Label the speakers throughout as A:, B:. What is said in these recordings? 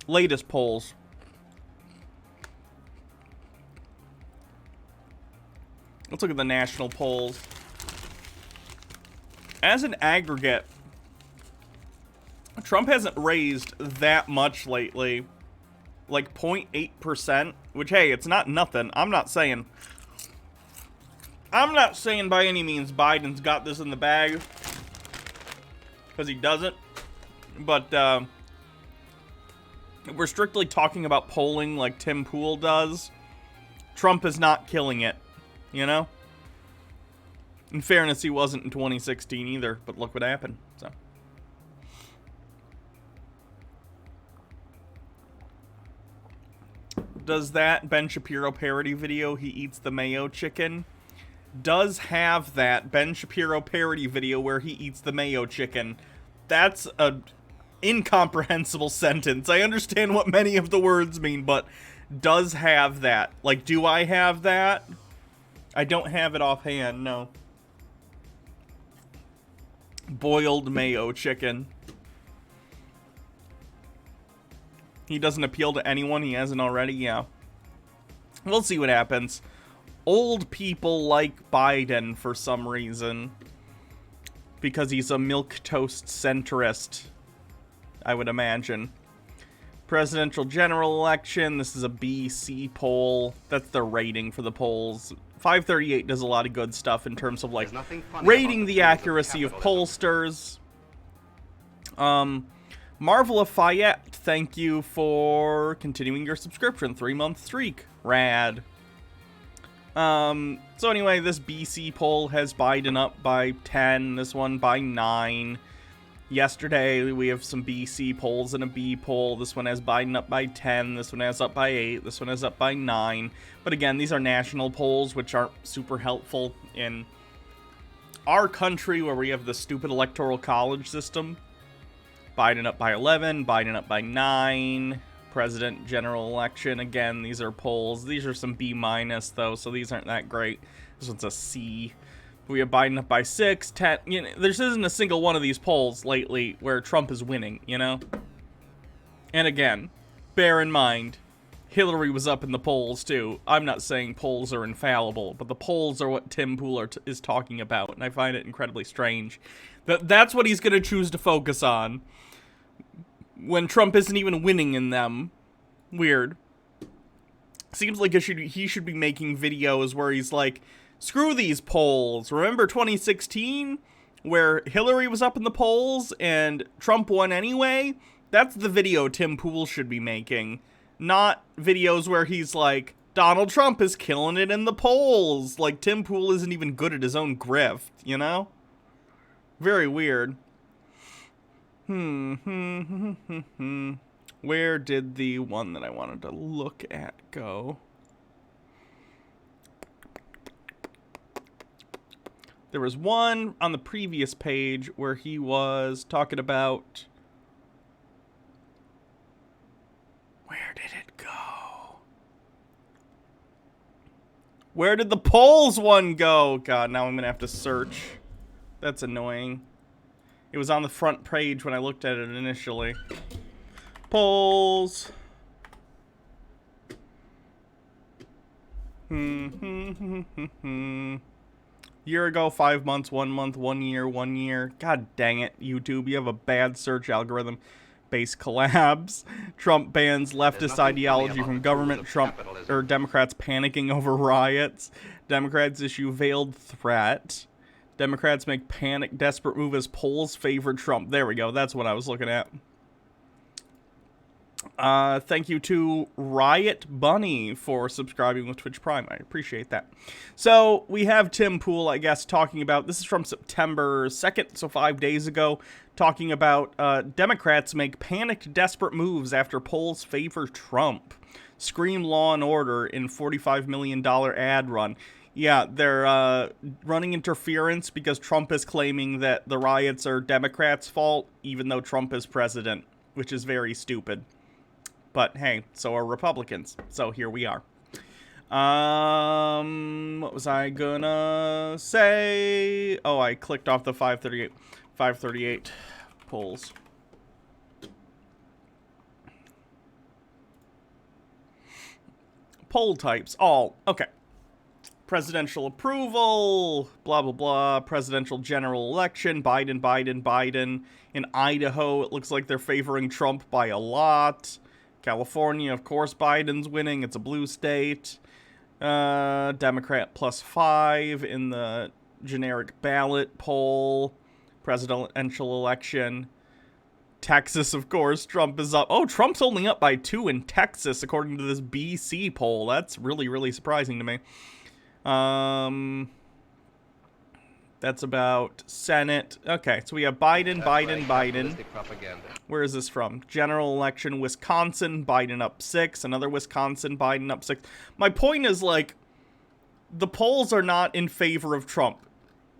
A: Latest polls. Let's look at the national polls. As an aggregate, Trump hasn't raised that much lately. Like 0.8%, which, hey, it's not nothing. I'm not saying by any means Biden's got this in the bag, because he doesn't. But we're strictly talking about polling like Tim Pool does. Trump is not killing it, you know? In fairness, he wasn't in 2016 either, but look what happened, so. Does that Ben Shapiro parody video, He Eats the Mayo Chicken, does have that Ben Shapiro parody video where he eats the mayo chicken. That's a incomprehensible sentence. I understand what many of the words mean, but does have that. Like, do I have that? I don't have it offhand, no. Boiled mayo chicken. He doesn't appeal to anyone he hasn't already, yeah. We'll see what happens. Old people like Biden for some reason. Because he's a milquetoast centrist, I would imagine. Presidential general election. This is a BC poll. That's the rating for the polls. 538 does a lot of good stuff in terms of, like, rating the accuracy of pollsters. Marvel Lafayette, thank you for continuing your subscription. 3-month streak. Rad. So anyway, this BC poll has Biden up by 10, this one by 9. Yesterday, we have some BC polls and a B poll. This one has Biden up by 10, this one has up by 8, this one has up by 9. But again, these are national polls, which aren't super helpful in our country, where we have the stupid electoral college system. Biden up by 11, Biden up by 9. President general election, again, these are polls. These are some B-, though, so these aren't that great. This one's a C. We have Biden up by 6, 10. You know, there isn't a single one of these polls lately where Trump is winning, you know? And again, bear in mind, Hillary was up in the polls, too. I'm not saying polls are infallible, but the polls are what Tim Pool is talking about, and I find it incredibly strange. That's what he's going to choose to focus on when Trump isn't even winning in them. Weird. Seems like he should be making videos where he's like, screw these polls. Remember 2016? Where Hillary was up in the polls and Trump won anyway? That's the video Tim Pool should be making. Not videos where he's like, Donald Trump is killing it in the polls. Like, Tim Pool isn't even good at his own grift, you know? Very weird. Where did the one that I wanted to look at go? There was one on the previous page where he was talking about... Where did it go? Where did the polls one go? God, now I'm going to have to search. That's annoying. It was on the front page when I looked at it initially. Polls. Year ago, 5 months, 1 month, 1 year, 1 year. God dang it, YouTube. You have a bad search algorithm. Base collabs. Trump bans leftist ideology from government. Democrats panicking over riots. Democrats issue veiled threat. Democrats make panic desperate move as polls favor Trump. There we go. That's what I was looking at. Thank you to Riot Bunny for subscribing with Twitch Prime. I appreciate that. So we have Tim Pool, I guess, talking about, this is from September 2nd, so 5 days ago, talking about Democrats make panicked desperate moves after polls favor Trump. Scream Law and Order in $45 million ad run. Yeah, they're running interference because Trump is claiming that the riots are Democrats' fault, even though Trump is president, which is very stupid. But hey, so are Republicans. So here we are. What was I gonna say? Oh, I clicked off the 538. 538 polls. Poll types, all. Okay. Presidential approval, blah, blah, blah. Presidential general election, Biden, Biden, Biden. In Idaho, it looks like they're favoring Trump by a lot. California, of course, Biden's winning. It's a blue state. Democrat +5 in the generic ballot poll. Presidential election. Texas, of course, Trump is up. Oh, Trump's only up by 2 in Texas, according to this BC poll. That's really, really surprising to me. That's about Senate. Okay, so we have Biden, Biden, Biden. Where is this from? General election, Wisconsin, Biden up 6. Another Wisconsin, Biden up 6. My point is, like, the polls are not in favor of Trump.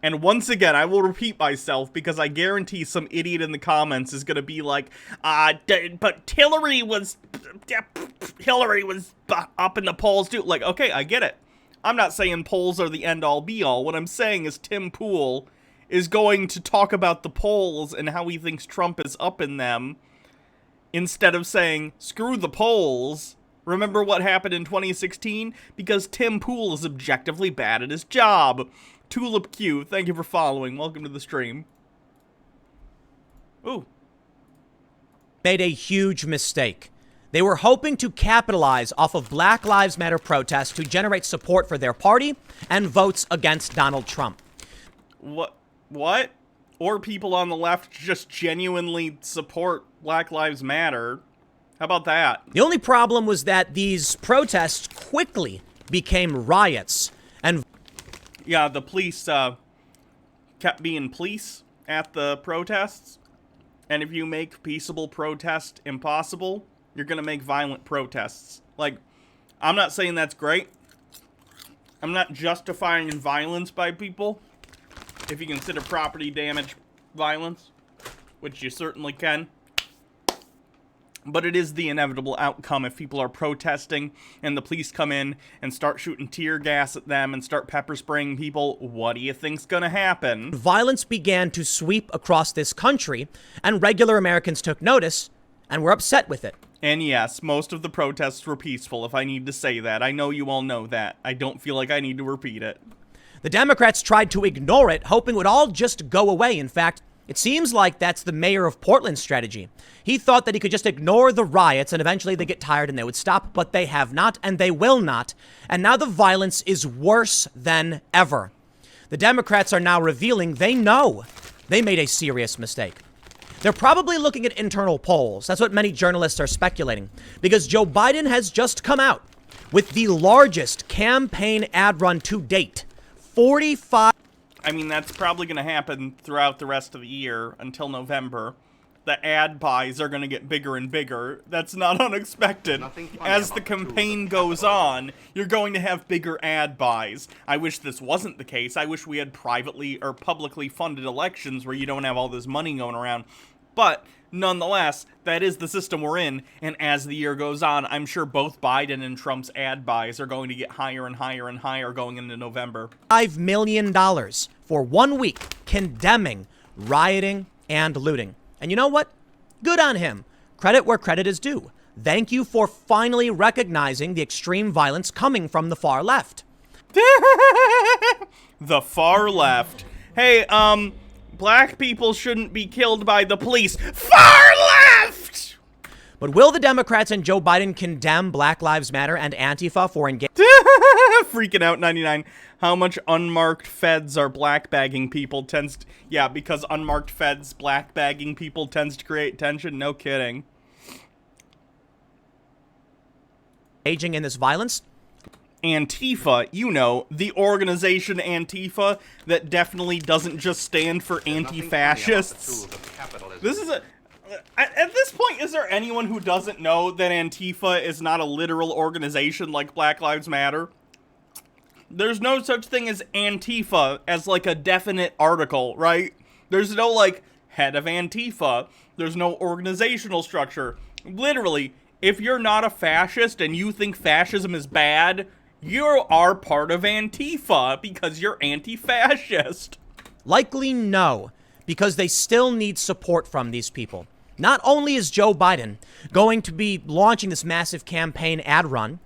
A: And once again, I will repeat myself because I guarantee some idiot in the comments is going to be like, but Hillary was up in the polls too. Like, okay, I get it. I'm not saying polls are the end-all be-all. What I'm saying is Tim Pool is going to talk about the polls and how he thinks Trump is up in them instead of saying, screw the polls. Remember what happened in 2016? Because Tim Pool is objectively bad at his job. Tulip Q, thank you for following. Welcome to the stream. Ooh.
B: Made a huge mistake. They were hoping to capitalize off of Black Lives Matter protests to generate support for their party and votes against Donald Trump.
A: What? Or people on the left just genuinely support Black Lives Matter. How about that?
B: The only problem was that these protests quickly became riots. And
A: yeah, the police kept being police at the protests. And if you make peaceable protest impossible, you're going to make violent protests. Like, I'm not saying that's great. I'm not justifying violence by people. If you consider property damage violence, which you certainly can. But it is the inevitable outcome if people are protesting and the police come in and start shooting tear gas at them and start pepper spraying people. What do you think's going to happen?
B: Violence began to sweep across this country, and regular Americans took notice and were upset with it.
A: And yes, most of the protests were peaceful, if I need to say that. I know you all know that. I don't feel like I need to repeat it.
B: The Democrats tried to ignore it, hoping it would all just go away. In fact, it seems like that's the mayor of Portland's strategy. He thought that he could just ignore the riots and eventually they get tired and they would stop, but they have not and they will not. And now the violence is worse than ever. The Democrats are now revealing they know they made a serious mistake. They're probably looking at internal polls. That's what many journalists are speculating, because Joe Biden has just come out with the largest campaign ad run to date. 45.
A: I mean, that's probably going to happen throughout the rest of the year until November. The ad buys are going to get bigger and bigger. That's not unexpected. As the campaign goes on, you're going to have bigger ad buys. I wish this wasn't the case. I wish we had privately or publicly funded elections where you don't have all this money going around. But nonetheless, that is the system we're in. And as the year goes on, I'm sure both Biden and Trump's ad buys are going to get higher and higher and higher going into November.
B: $5 million for 1 week condemning rioting and looting. And you know what? Good on him. Credit where credit is due. Thank you for finally recognizing the extreme violence coming from the far left.
A: The far left. Hey, black people shouldn't be killed by the police. Far left!
B: But will the Democrats and Joe Biden condemn Black Lives Matter and Antifa for engaging?
A: Freaking out 99. How much unmarked feds are blackbagging people tends to... Yeah, because unmarked feds blackbagging people tends to create tension. No kidding.
B: Engaging in this violence?
A: Antifa, you know, the organization Antifa that definitely doesn't just stand for anti-fascists. This is a... At this point, is there anyone who doesn't know that Antifa is not a literal organization like Black Lives Matter? There's no such thing as Antifa as, like, a definite article, right? There's no, like, head of Antifa. There's no organizational structure. Literally, if you're not a fascist and you think fascism is bad, you are part of Antifa because you're anti-fascist.
B: Likely no, because they still need support from these people. Not only is Joe Biden going to be launching this massive campaign ad run,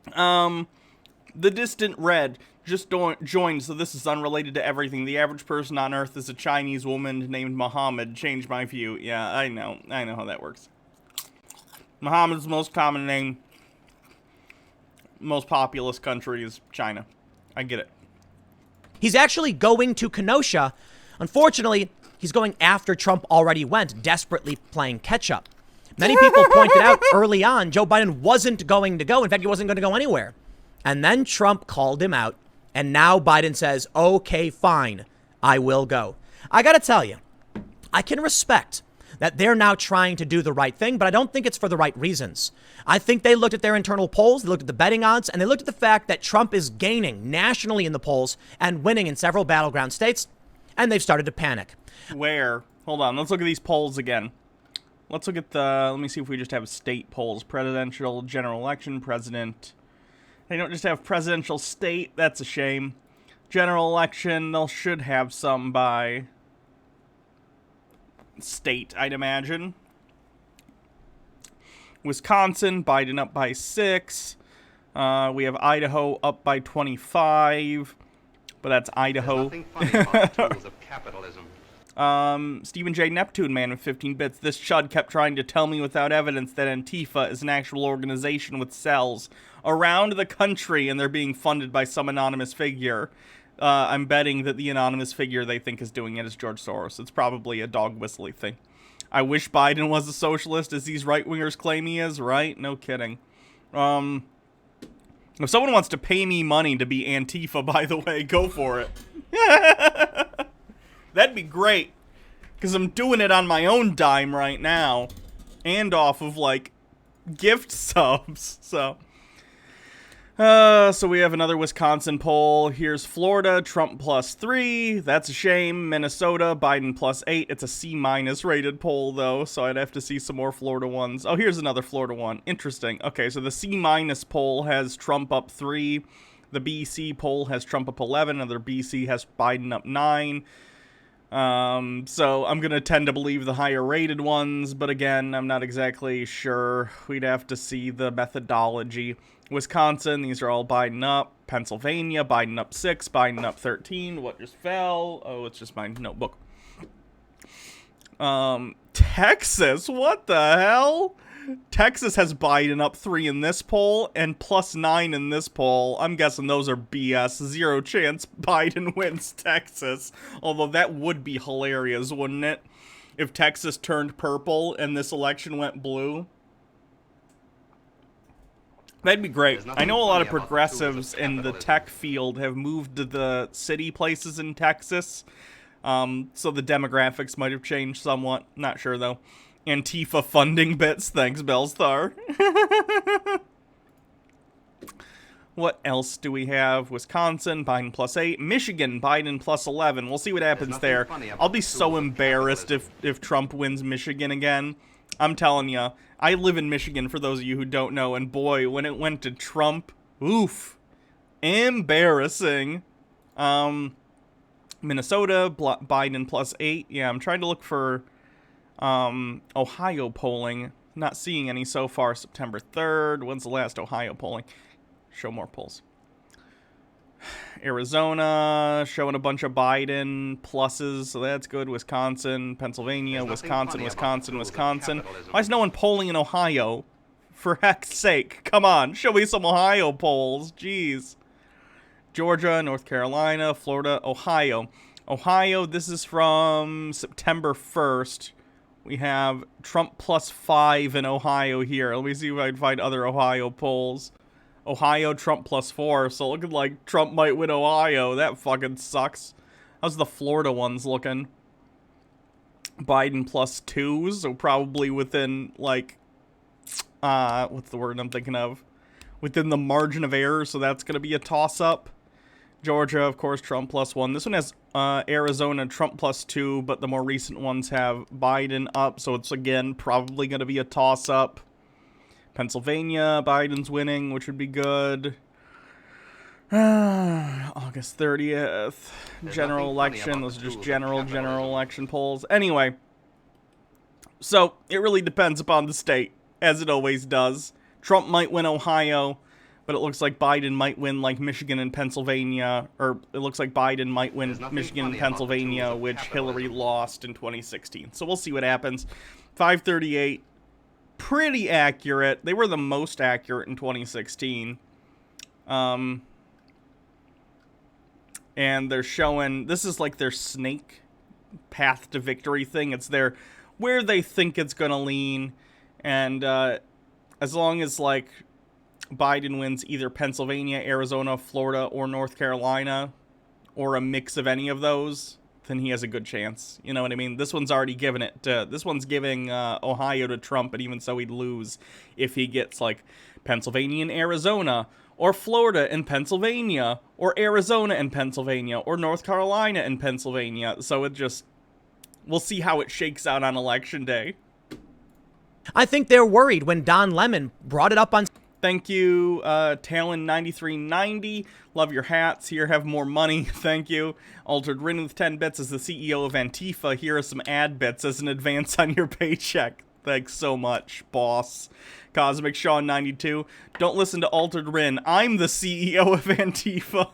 A: The distant red just joined, so this is unrelated to everything. The average person on Earth is a Chinese woman named Muhammad. Changed my view. Yeah, I know how that works. Muhammad's most common name. Most populous country is China. I get it.
B: He's actually going to Kenosha. Unfortunately, he's going after Trump already went, desperately playing catch up. Many people pointed out early on Joe Biden wasn't going to go. In fact, he wasn't going to go anywhere. And then Trump called him out. And now Biden says, okay, fine, I will go. I got to tell you, I can respect that they're now trying to do the right thing, but I don't think it's for the right reasons. I think they looked at their internal polls, they looked at the betting odds, and they looked at the fact that Trump is gaining nationally in the polls and winning in several battleground states, and they've started to panic.
A: Where? Hold on, let's look at these polls again. Let's look at let me see if we just have state polls. Presidential, general election, president. They don't just have presidential state, that's a shame. General election, they should have some by state, I'd imagine. Wisconsin, Biden up by 6. We have Idaho up by 25. But that's Idaho.
C: There's nothing funny about the tools of capitalism.
A: Stephen J. Neptune Man with 15 bits. This chud kept trying to tell me without evidence that Antifa is an actual organization with cells around the country and they're being funded by some anonymous figure. I'm betting that the anonymous figure they think is doing it is George Soros. It's probably a dog whistling thing. I wish Biden was a socialist, as these right-wingers claim he is, right? No kidding. If someone wants to pay me money to be Antifa, by the way, go for it. That'd be great. Because I'm doing it on my own dime right now. And off of, like, gift subs. So we have another Wisconsin poll. Here's Florida, Trump +3. That's a shame. Minnesota, Biden +8. It's a C- rated poll, though, so I'd have to see some more Florida ones. Oh, here's another Florida one. Interesting. Okay, so the C- poll has Trump up 3. The BC poll has Trump up 11. Another BC has Biden up 9. So I'm going to tend to believe the higher rated ones, but again, I'm not exactly sure. We'd have to see the methodology. Wisconsin, these are all Biden up. Pennsylvania, Biden up 6, Biden up 13. What just fell? Oh, it's just my notebook. Texas, what the hell? Texas has Biden up 3 in this poll and +9 in this poll. I'm guessing those are BS. 0 chance Biden wins Texas. Although that would be hilarious, wouldn't it? If Texas turned purple and this election went blue. That'd be great. I know a lot of progressives in the tech field have moved to the city places in Texas. So the demographics might have changed somewhat. Not sure, though. Antifa funding bits. Thanks, Bellstar. What else do we have? Wisconsin, Biden +8. Michigan, Biden +11. We'll see what happens there. I'll be so embarrassed if Trump wins Michigan again. I'm telling you, I live in Michigan, for those of you who don't know, and boy, when it went to Trump, oof, embarrassing. Minnesota, Biden +8. Yeah, I'm trying to look for Ohio polling. Not seeing any so far. September 3rd. When's the last Ohio polling? Show more polls. Arizona, showing a bunch of Biden pluses, so that's good. Wisconsin, Pennsylvania, Wisconsin. Why is no one polling in Ohio? For heck's sake, come on, show me some Ohio polls, jeez. Georgia, North Carolina, Florida, Ohio. Ohio, this is from September 1st. We have Trump +5 in Ohio here. Let me see if I can find other Ohio polls. Ohio, Trump +4, so looking like Trump might win Ohio. That fucking sucks. How's the Florida ones looking? Biden +2, so probably within, like, what's the word I'm thinking of? Within the margin of error, so that's going to be a toss-up. Georgia, of course, Trump +1. This one has Arizona, Trump +2, but the more recent ones have Biden up, so it's, again, probably going to be a toss-up. Pennsylvania, Biden's winning, which would be good. August 30th. General election. Those are just general election polls. Anyway. So, it really depends upon the state, as it always does. Trump might win Ohio, But it looks like Biden might win, like, Michigan and Pennsylvania, or it looks like Biden might win Michigan and Pennsylvania, which Hillary lost in 2016. So we'll see what happens. 538, pretty accurate. They were the most accurate in 2016. And they're showing, this is like their snake path to victory thing. It's their, where they think it's going to lean. And as long as, like, Biden wins either Pennsylvania, Arizona, Florida, or North Carolina, or a mix of any of those, then he has a good chance. You know what I mean? This one's already given it to, this one's giving Ohio to Trump, but even so he'd lose if he gets, like, Pennsylvania and Arizona, or Florida and Pennsylvania, or Arizona and Pennsylvania, or North Carolina and Pennsylvania. So it just, we'll see how it shakes out on Election Day.
B: I think they're worried when Don Lemon brought it up on...
A: Thank you, Talon9390. Love your hats. Here, have more money. Thank you. Altered Rin with 10 bits as the CEO of Antifa. Here are some ad bits as an advance on your paycheck. Thanks so much, boss. Cosmic Sean 92. Don't listen to Altered Rin. I'm the CEO of Antifa.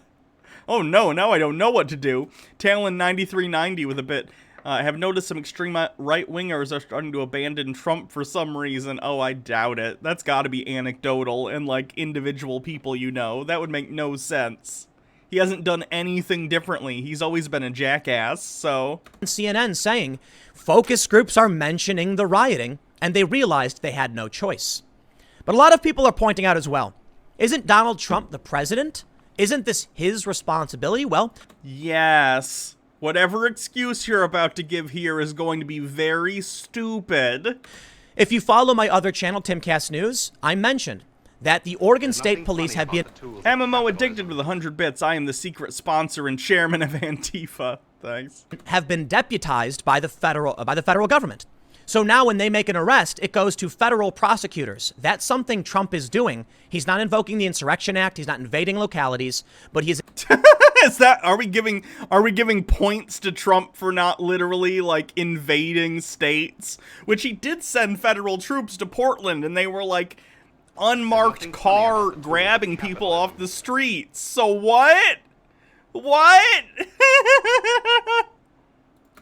A: Oh no, now I don't know what to do. Talon9390 with a bit. I have noticed some extreme right-wingers are starting to abandon Trump for some reason. Oh, I doubt it. That's got to be anecdotal and, like, individual people you know. That would make no sense. He hasn't done anything differently. He's always been a jackass, so...
B: CNN saying focus groups are mentioning the rioting, and they realized they had no choice. But a lot of people are pointing out as well, isn't Donald Trump the president? Isn't this his responsibility? Well...
A: Yes. Whatever excuse you're about to give here is going to be very stupid.
B: If you follow my other channel, Timcast News, I mentioned that the Oregon State Police have been...
A: MMO Addicted with 100 bits. I am the secret sponsor and chairman of Antifa. Thanks.
B: Have been deputized by the federal government. So now when they make an arrest, it goes to federal prosecutors. That's something Trump is doing. He's not invoking the Insurrection Act. He's not invading localities, but he's...
A: Is that, are we giving points to Trump for not literally, like, invading states? Which he did send federal troops to Portland, and they were, like, unmarked car grabbing people off the streets. So what? What?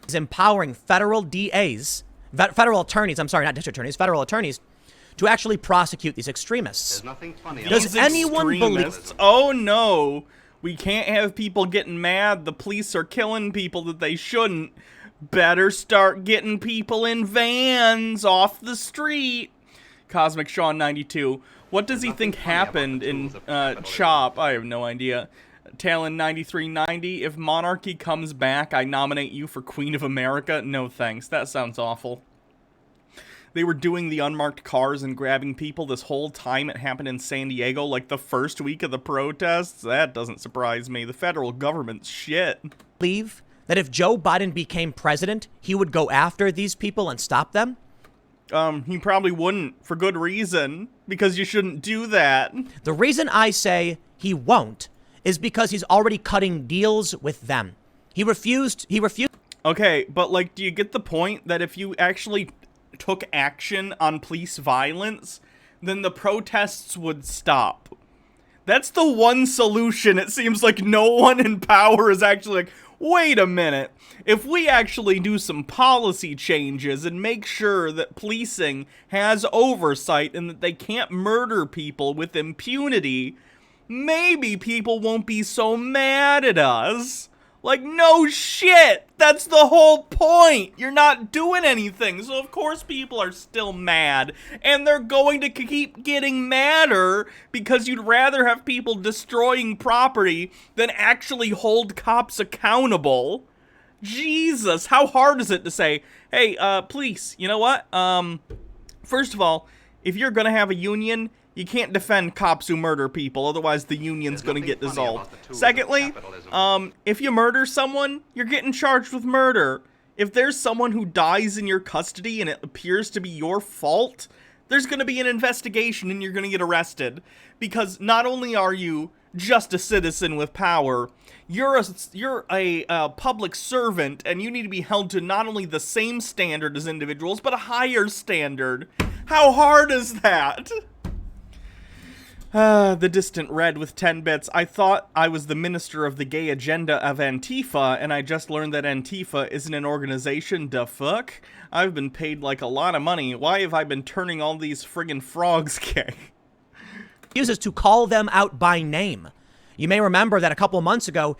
B: He's empowering federal DAs, federal attorneys, I'm sorry, not district attorneys, federal attorneys, to actually prosecute these extremists.
C: There's nothing funny
B: Does anyone believe...
A: Oh no, we can't have people getting mad. The police are killing people that they shouldn't. Better start getting people in vans off the street. Cosmic Sean 92. What does he think happened in CHOP? I have no idea. Talon 9390. If monarchy comes back, I nominate you for Queen of America. No thanks. That sounds awful. They were doing the unmarked cars and grabbing people this whole time. It happened in San Diego, like the first week of the protests. That doesn't surprise me. The federal government's shit.
B: Believe that if Joe Biden became president, he would go after these people and stop them?
A: He probably wouldn't, for good reason, because you shouldn't do that.
B: The reason I say he won't is because he's already cutting deals with them. He refused.
A: Okay, but, like, do you get the point that if you actually took action on police violence, then the protests would stop? That's the one solution. It seems like no one in power is actually like, wait a minute. If we actually do some policy changes and make sure that policing has oversight and that they can't murder people with impunity, maybe people won't be so mad at us. Like, no shit! That's the whole point! You're not doing anything, so of course people are still mad. And they're going to keep getting madder because you'd rather have people destroying property than actually hold cops accountable. Jesus, how hard is it to say, hey, police, you know what? First of all, if you're gonna have a union, you can't defend cops who murder people, otherwise the union's gonna get dissolved. Secondly, if you murder someone, you're getting charged with murder. If there's someone who dies in your custody and it appears to be your fault, there's gonna be an investigation and you're gonna get arrested. Because not only are you just a citizen with power, you're a public servant, and you need to be held to not only the same standard as individuals, but a higher standard. How hard is that? The Distant Red with 10 bits. I thought I was the minister of the gay agenda of Antifa, and I just learned that Antifa isn't an organization. Da fuck? I've been paid like a lot of money. Why have I been turning all these friggin' frogs gay?
B: Uses to call them out by name. You may remember that a couple months ago,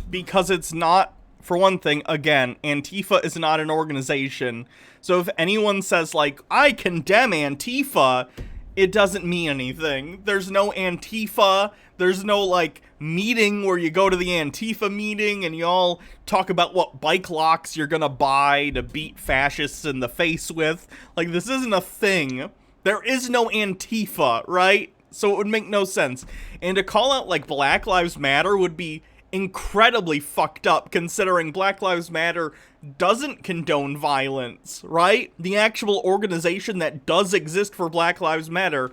A: Because it's not, for one thing, again, Antifa is not an organization. So if anyone says, like, I condemn Antifa, it doesn't mean anything. There's no Antifa. There's no, like, meeting where you go to the Antifa meeting and you all talk about what bike locks you're gonna buy to beat fascists in the face with. Like, this isn't a thing. There is no Antifa, right? So it would make no sense. And to call out, like, Black Lives Matter would be incredibly fucked up, considering Black Lives Matter doesn't condone violence, right? The actual organization that does exist for Black Lives Matter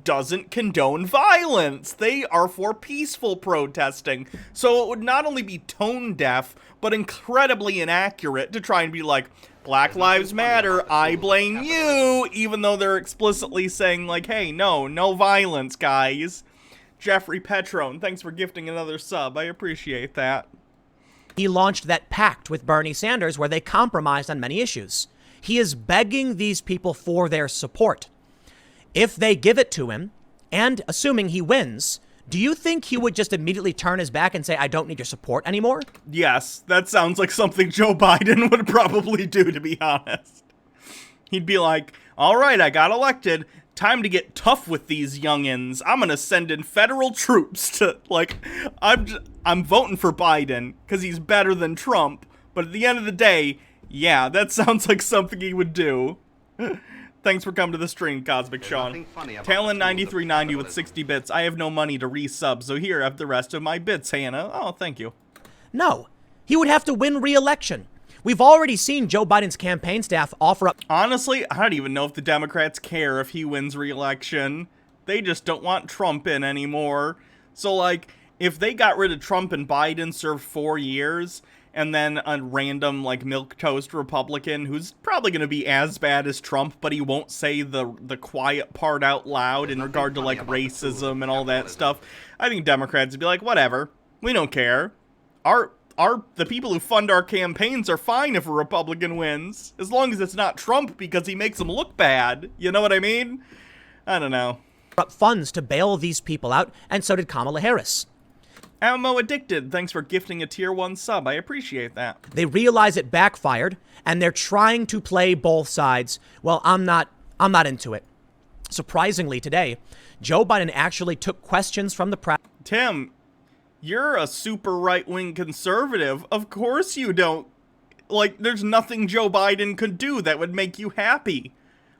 A: doesn't condone violence. They are for peaceful protesting. So it would not only be tone deaf, but incredibly inaccurate to try and be like, Black Lives Matter, I blame you, even though they're explicitly saying, like, hey, no violence, guys. Jeffrey Petrone, thanks for gifting another sub. I appreciate that.
B: he launched that pact with Bernie Sanders where they compromised on many issues. He is begging these people for their support. If they give it to him, and assuming he wins, do you think he would just immediately turn his back and say, I don't need your support anymore?
A: Yes, that sounds like something Joe Biden would probably do, to be honest. He'd be like, all right, I got elected. Time to get tough with these youngins. I'm gonna send in federal troops to, like, I'm voting for Biden because he's better than Trump. But at the end of the day, yeah, that sounds like something he would do. Thanks for coming to the stream, Cosmic Sean. Talon9390 with 60 bits. I have no money to resub, so here I have the rest of my bits, Hannah. Oh, thank you.
B: No, he would have to win re-election. We've already seen Joe Biden's campaign staff offer up.
A: Honestly, I don't even know if the Democrats care if he wins re-election. They just don't want Trump in anymore. So, like, if they got rid of Trump and Biden served 4 years, and then a random, like, milquetoast Republican who's probably going to be as bad as Trump, but he won't say the quiet part out loud in regard to, like, racism and all that stuff, I think Democrats would be like, whatever. We don't care. The people who fund our campaigns are fine if a Republican wins, as long as it's not Trump because he makes them look bad. You know what I mean? I don't know.
B: Up funds to bail these people out, and so did Kamala Harris.
A: Ammo Addicted, thanks for gifting a tier 1 sub. I appreciate that.
B: They realize it backfired, and they're trying to play both sides. Well, I'm not into it. Surprisingly today, Joe Biden actually took questions from the press.
A: Tim, you're a super right-wing conservative. Of course you don't. Like, there's nothing Joe Biden could do that would make you happy.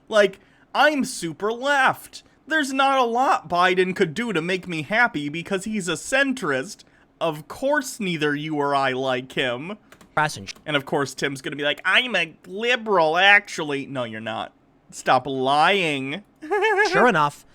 A: Like, I'm super left. There's not a lot Biden could do to make me happy because he's a centrist. Of course neither you or I like him. And of course Tim's gonna be like, I'm a liberal, actually. No, you're not. Stop lying.
B: Sure enough,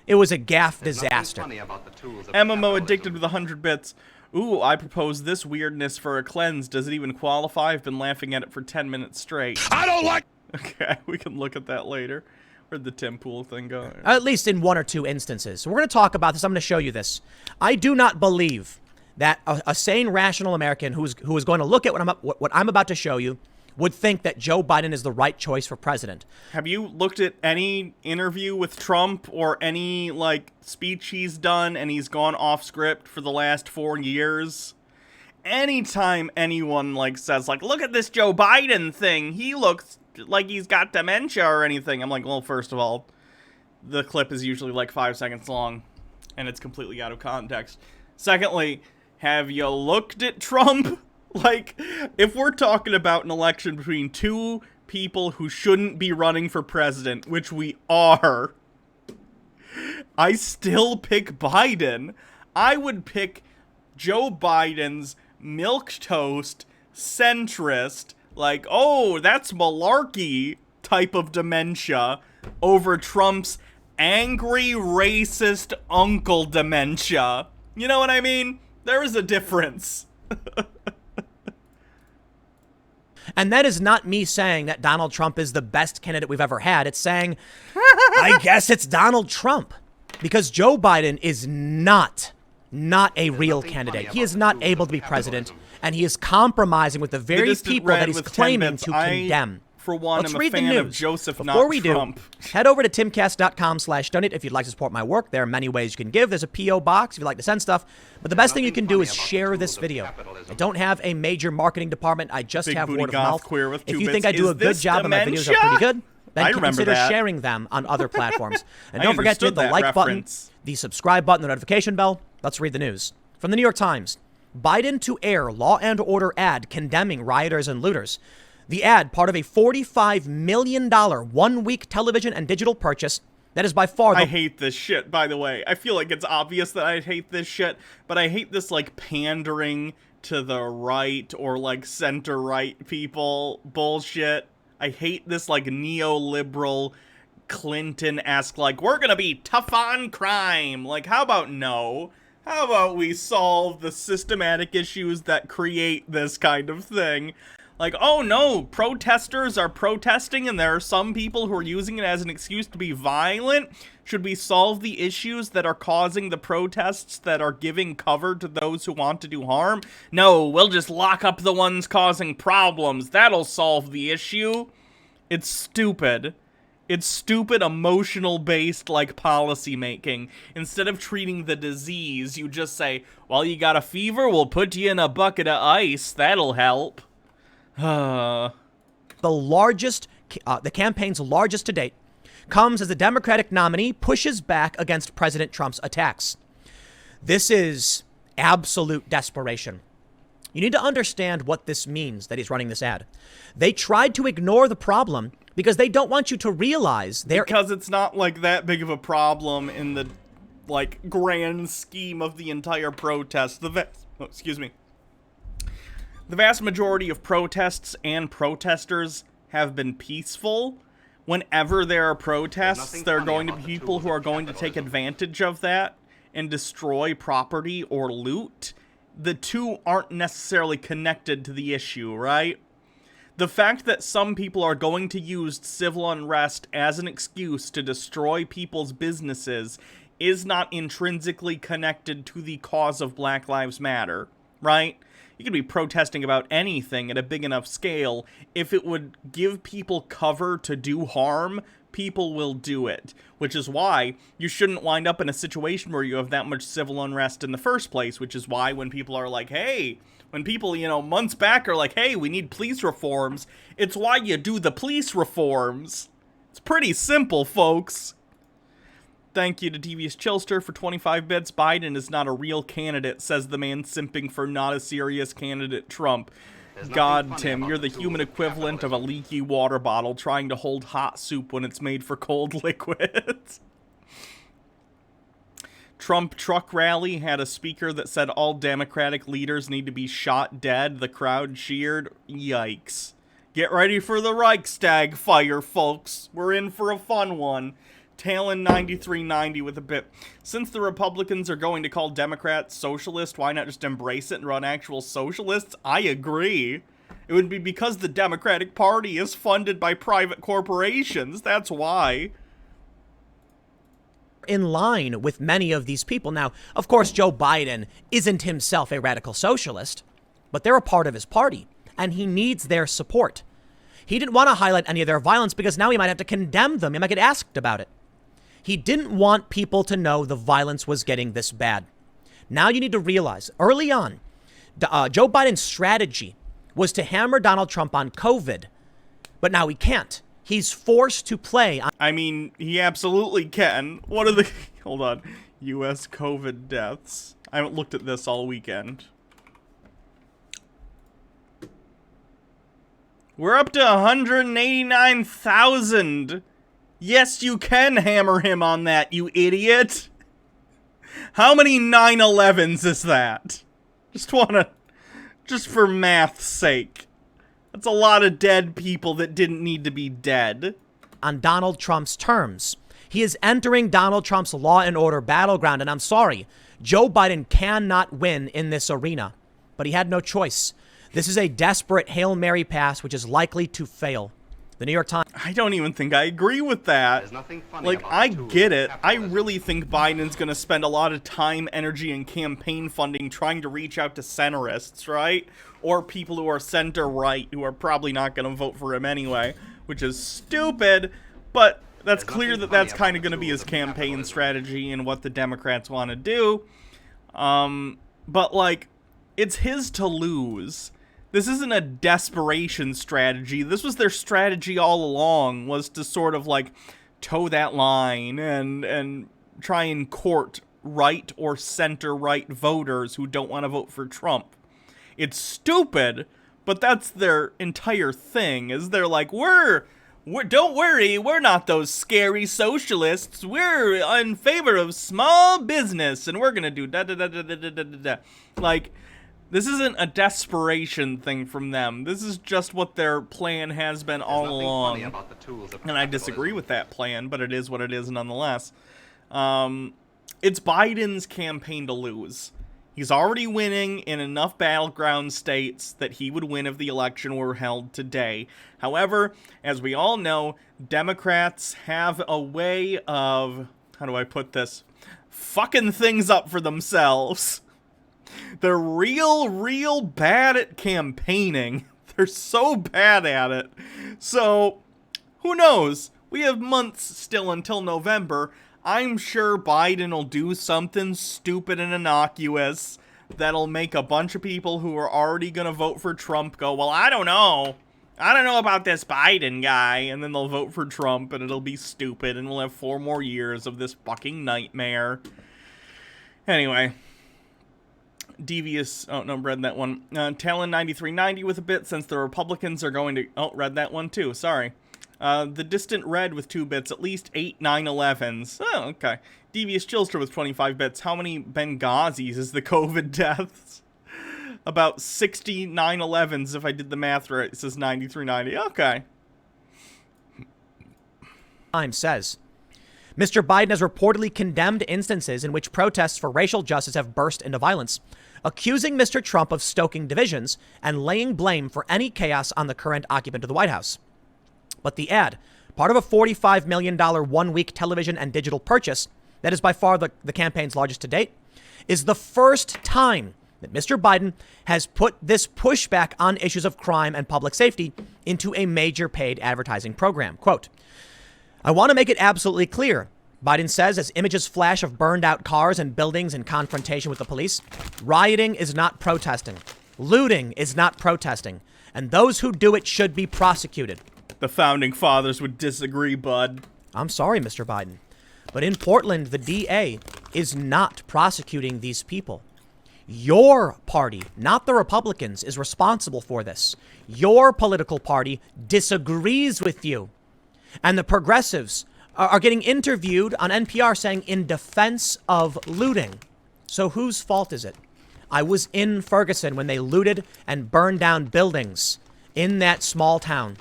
B: it was a gaffe disaster.
A: MMO Addicted with 100 bits. Ooh, I propose this weirdness for a cleanse. Does it even qualify? I've been laughing at it for 10 minutes straight.
D: I don't like...
A: Okay, we can look at that later. Where'd the Tim Pool thing go?
B: At least in 1 or 2 instances. So we're going to talk about this. I'm going to show you this. I do not believe that a sane, rational American who is going to look at what I'm about to show you would think that Joe Biden is the right choice for president.
A: Have you looked at any interview with Trump or any, like, speech he's done and he's gone off script for the last 4 years? Anytime anyone, like, says, like, look at this Joe Biden thing, he looks like he's got dementia or anything. I'm like, well, first of all, the clip is usually like 5 seconds long and it's completely out of context. Secondly, have you looked at Trump? Like, if we're talking about an election between 2 people who shouldn't be running for president, which we are, I still pick Biden. I would pick Joe Biden's milquetoast, centrist, like, oh, that's malarkey type of dementia over Trump's angry, racist uncle dementia. You know what I mean? There is a difference.
B: And that is not me saying that Donald Trump is the best candidate we've ever had. It's saying, I guess it's Donald Trump. Because Joe Biden is not a real candidate. He is not able to be president, and he is compromising with the very people that he's claiming to condemn.
A: For one,
B: Let's
A: I'm
B: read
A: a fan
B: the
A: of
B: news.
A: Joseph,
B: Before
A: not
B: we
A: Trump.
B: do, head over to timcast.com/donate if you'd like to support my work. There are many ways you can give. There's a P.O. box if you'd like to send stuff. But the best thing you can do is share this video. I don't have a major marketing department. I just
A: Big
B: have
A: booty
B: word of
A: goth
B: mouth.
A: queer with
B: If
A: two
B: you think
A: bits.
B: I do
A: Is
B: a good
A: this
B: job and my videos are
A: dementia?
B: pretty good, then
A: I remember
B: consider
A: that.
B: sharing them on other platforms. And
A: I
B: don't forget to hit
A: understood
B: the
A: that
B: like button,
A: reference.
B: the subscribe button, the notification bell. Let's read the news. From the New York Times, Biden to air law and order ad condemning rioters and looters. The ad, part of a $45 million one-week television and digital purchase that is by far the...
A: I hate this shit, by the way. I feel like it's obvious that I hate this shit, but I hate this, like, pandering to the right or, like, center-right people bullshit. I hate this, like, neoliberal Clinton-esque, like, we're gonna be tough on crime. Like, how about no? How about we solve the systematic issues that create this kind of thing? Like, oh no, protesters are protesting and there are some people who are using it as an excuse to be violent. Should we solve the issues that are causing the protests that are giving cover to those who want to do harm? No, we'll just lock up the ones causing problems. That'll solve the issue. It's stupid. It's stupid, emotional-based, like, policy making. Instead of treating the disease, you just say, well, you got a fever? We'll put you in a bucket of ice. That'll help.
B: The campaign's largest to date, comes as the Democratic nominee pushes back against President Trump's attacks. This is absolute desperation. You need to understand what this means that he's running this ad. They tried to ignore the problem because they don't want you to realize
A: because it's not like that big of a problem in the like grand scheme of the entire protest. The vast majority of protests and protesters have been peaceful. Whenever there are protests, there are going to be people who are going to take advantage of that and destroy property or loot. The two aren't necessarily connected to the issue, right? The fact that some people are going to use civil unrest as an excuse to destroy people's businesses is not intrinsically connected to the cause of Black Lives Matter, right? You could be protesting about anything at a big enough scale. If it would give people cover to do harm, people will do it. Which is why you shouldn't wind up in a situation where you have that much civil unrest in the first place. Which is why when people are like, hey, when people, months back are like, hey, we need police reforms, it's why you do the police reforms. It's pretty simple, folks. Thank you to Devious Chillster for 25 bits. Biden is not a real candidate, says the man simping for not a serious candidate Trump. God, Tim, you're the human equivalent of a leaky water bottle trying to hold hot soup when it's made for cold liquids. Trump truck rally had a speaker that said all Democratic leaders need to be shot dead. The crowd cheered. Yikes. Get ready for the Reichstag fire, folks. We're in for a fun one. Talon 9390 with a bit. Since the Republicans are going to call Democrats socialist, why not just embrace it and run actual socialists? I agree. It would be because the Democratic Party is funded by private corporations. That's why.
B: In line with many of these people. Now, of course, Joe Biden isn't himself a radical socialist, but they're a part of his party, and he needs their support. He didn't want to highlight any of their violence because now he might have to condemn them. He might get asked about it. He didn't want people to know the violence was getting this bad. Now you need to realize, early on, Joe Biden's strategy was to hammer Donald Trump on COVID, but now he can't. He's forced to play on...
A: I mean, he absolutely can. What are the... Hold on. U.S. COVID deaths. I haven't looked at this all weekend. We're up to 189,000. Yes, you can hammer him on that, you idiot. How many 9/11s is that? Just for math's sake. That's a lot of dead people that didn't need to be dead.
B: On Donald Trump's terms. He is entering Donald Trump's law and order battleground, and I'm sorry, Joe Biden cannot win in this arena. But he had no choice. This is a desperate Hail Mary pass, which is likely to fail. The New York Times.
A: I don't even think I agree with that.
C: There's nothing funny
A: Like,
C: about
A: I
C: the tools
A: get
C: of
A: it. I
C: capitalism.
A: really think Biden's going to spend a lot of time, energy, and campaign funding trying to reach out to centrists, right? Or people who are center-right, who are probably not going to vote for him anyway, which is stupid, but that's
C: There's
A: clear
C: nothing
A: that
C: funny
A: that's kind of
C: about
A: going to
C: the
A: be his
C: tools of
A: campaign
C: capitalism.
A: strategy and what the Democrats want to do. But, like, it's his to lose. This isn't a desperation strategy. This was their strategy all along, was to sort of, like, toe that line and try and court right or center-right voters who don't want to vote for Trump. It's stupid, but that's their entire thing, is they're like, we're don't worry, we're not those scary socialists. We're in favor of small business, and we're gonna do da-da-da-da-da-da-da-da. Like, this isn't a desperation thing from them. This is just what their plan has been all
C: There's nothing
A: along.
C: funny about the tools of
A: And I disagree
C: capitalism.
A: with that plan, but it is what it is nonetheless. It's Biden's campaign to lose. He's already winning in enough battleground states that he would win if the election were held today. However, as we all know, Democrats have a way of, how do I put this, fucking things up for themselves. They're real bad at campaigning. They're so bad at it. So, who knows? We have months still until November. I'm sure Biden will do something stupid and innocuous that'll make a bunch of people who are already going to vote for Trump go, well, I don't know. I don't know about this Biden guy. And then they'll vote for Trump and it'll be stupid and we'll have 4 more years of this fucking nightmare. Anyway. Devious, oh no, read that one. Talon 9390 with a bit, since the Republicans are going to, oh, read that one too, sorry. The Distant Red with 2 bits, at least 8 9/11s. Oh, okay. Devious Chillster with 25 bits. How many Benghazis is the COVID deaths? About 60 9/11s if I did the math right. It says 9390. Okay.
B: Times says, Mr. Biden has reportedly condemned instances in which protests for racial justice have burst into violence, accusing Mr. Trump of stoking divisions and laying blame for any chaos on the current occupant of the White House. But the ad, part of a $45 million one-week television and digital purchase that is by far the campaign's largest to date, is the first time that Mr. Biden has put this pushback on issues of crime and public safety into a major paid advertising program. Quote, I want to make it absolutely clear, Biden says as images flash of burned out cars and buildings in confrontation with the police. Rioting is not protesting. Looting is not protesting. And those who do it should be prosecuted.
A: The founding fathers would disagree, bud.
B: I'm sorry, Mr. Biden. But in Portland, the DA is not prosecuting these people. Your party, not the Republicans, is responsible for this. Your political party disagrees with you. And the progressives are getting interviewed on NPR saying in defense of looting. So whose fault is it? I was in Ferguson when they looted and burned down buildings in that small town.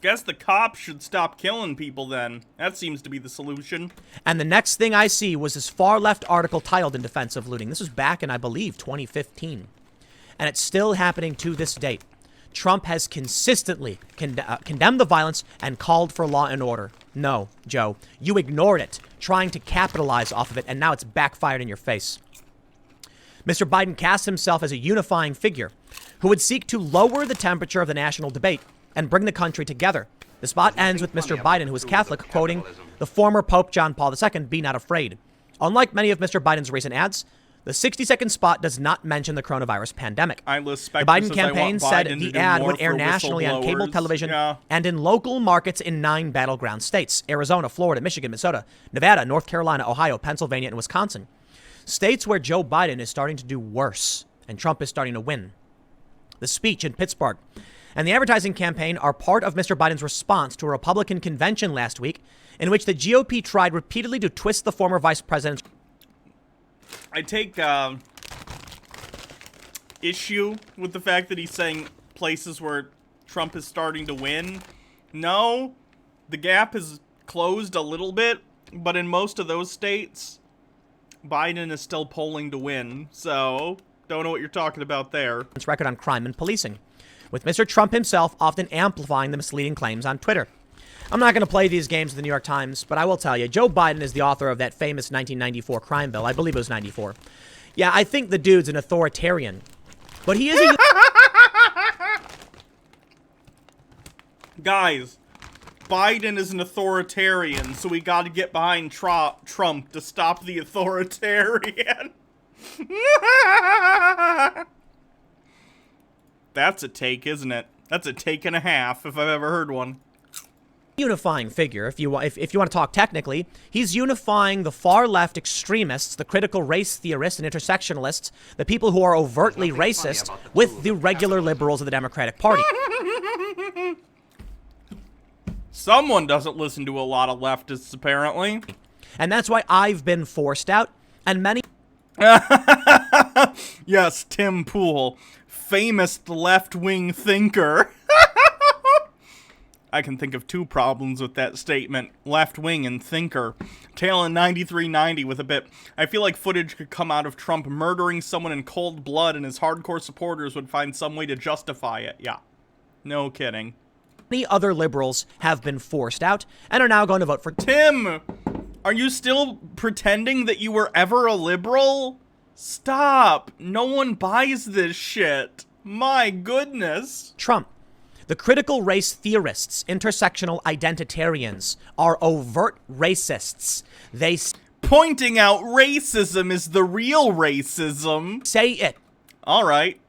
A: Guess the cops should stop killing people then. That seems to be the solution.
B: And the next thing I see was this far left article titled in defense of looting. This was back in, I believe, 2015. And it's still happening to this date. Trump has consistently condemned the violence and called for law and order. No, Joe, you ignored it, trying to capitalize off of it, and now it's backfired in your face. Mr. Biden casts himself as a unifying figure who would seek to lower the temperature of the national debate and bring the country together. The spot ends with Mr. Biden, who is Catholic, quoting the former Pope John Paul II, "Be not afraid." Unlike many of Mr. Biden's recent ads, the 60-second spot does not mention the coronavirus pandemic. The Biden campaign said the ad would air nationally on cable television and in local markets in 9 battleground states: Arizona, Florida, Michigan, Minnesota, Nevada, North Carolina, Ohio, Pennsylvania, and Wisconsin. States where Joe Biden is starting to do worse and Trump is starting to win. The speech in Pittsburgh and the advertising campaign are part of Mr. Biden's response to a Republican convention last week in which the GOP tried repeatedly to twist the former vice president's.
A: I take issue with the fact that he's saying places where Trump is starting to win. No, the gap is closed a little bit, but in most of those states, Biden is still polling to win. So, don't know what you're talking about there.
B: Record on crime and policing, with Mr. Trump himself often amplifying the misleading claims on Twitter. I'm not going to play these games with the New York Times, but I will tell you, Joe Biden is the author of that famous 1994 crime bill. I believe it was 94. Yeah, I think the dude's an authoritarian, but he is a...
A: Guys, Biden is an authoritarian, so we gotta get behind Trump to stop the authoritarian. That's a take, isn't it? That's a take and a half, if I've ever heard one.
B: Unifying figure, if you want to talk technically. He's unifying the far left extremists, the critical race theorists and intersectionalists, the people who are overtly racist, with the regular liberals of the Democratic Party.
A: Someone doesn't listen to a lot of leftists, apparently.
B: And that's why I've been forced out, and many...
A: Yes, Tim Pool, famous left-wing thinker. I can think of two problems with that statement. Left-wing and thinker. Tail in 9390 with a bit. I feel like footage could come out of Trump murdering someone in cold blood and his hardcore supporters would find some way to justify it. Yeah. No kidding.
B: Many other liberals have been forced out and are now going to vote for...
A: Tim! Are you still pretending that you were ever a liberal? Stop. No one buys this shit. My goodness.
B: Trump. The critical race theorists, intersectional identitarians, are overt racists. They
A: pointing out racism is the real racism.
B: Say it.
A: All right.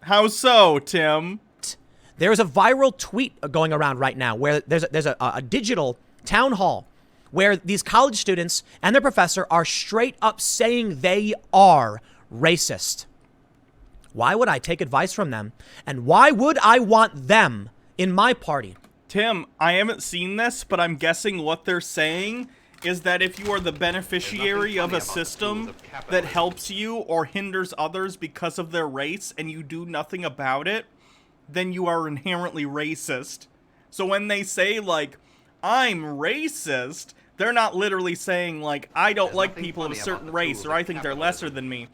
A: How so, Tim?
B: There's a viral tweet going around right now where there's a digital town hall where these college students and their professor are straight up saying they are racist. Why would I take advice from them? And why would I want them in my party?
A: Tim, I haven't seen this, but I'm guessing what they're saying is that if you are the beneficiary of a system that helps you or hinders others because of their race and you do nothing about it, then you are inherently racist. So when they say, like, I'm racist, they're not literally saying, like, I don't like people of a certain race or I think they're lesser than me.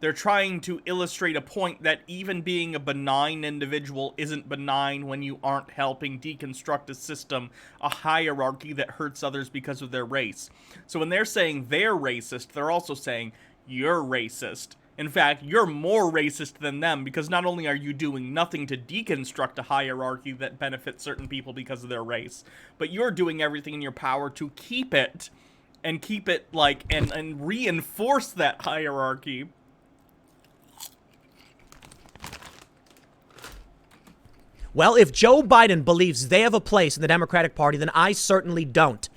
A: They're trying to illustrate a point that even being a benign individual isn't benign when you aren't helping deconstruct a system, a hierarchy that hurts others because of their race. So when they're saying they're racist, they're also saying you're racist. In fact, you're more racist than them because not only are you doing nothing to deconstruct a hierarchy that benefits certain people because of their race, but you're doing everything in your power to keep it, like, and reinforce that hierarchy.
B: Well, if Joe Biden believes they have a place in the Democratic Party, then I certainly don't.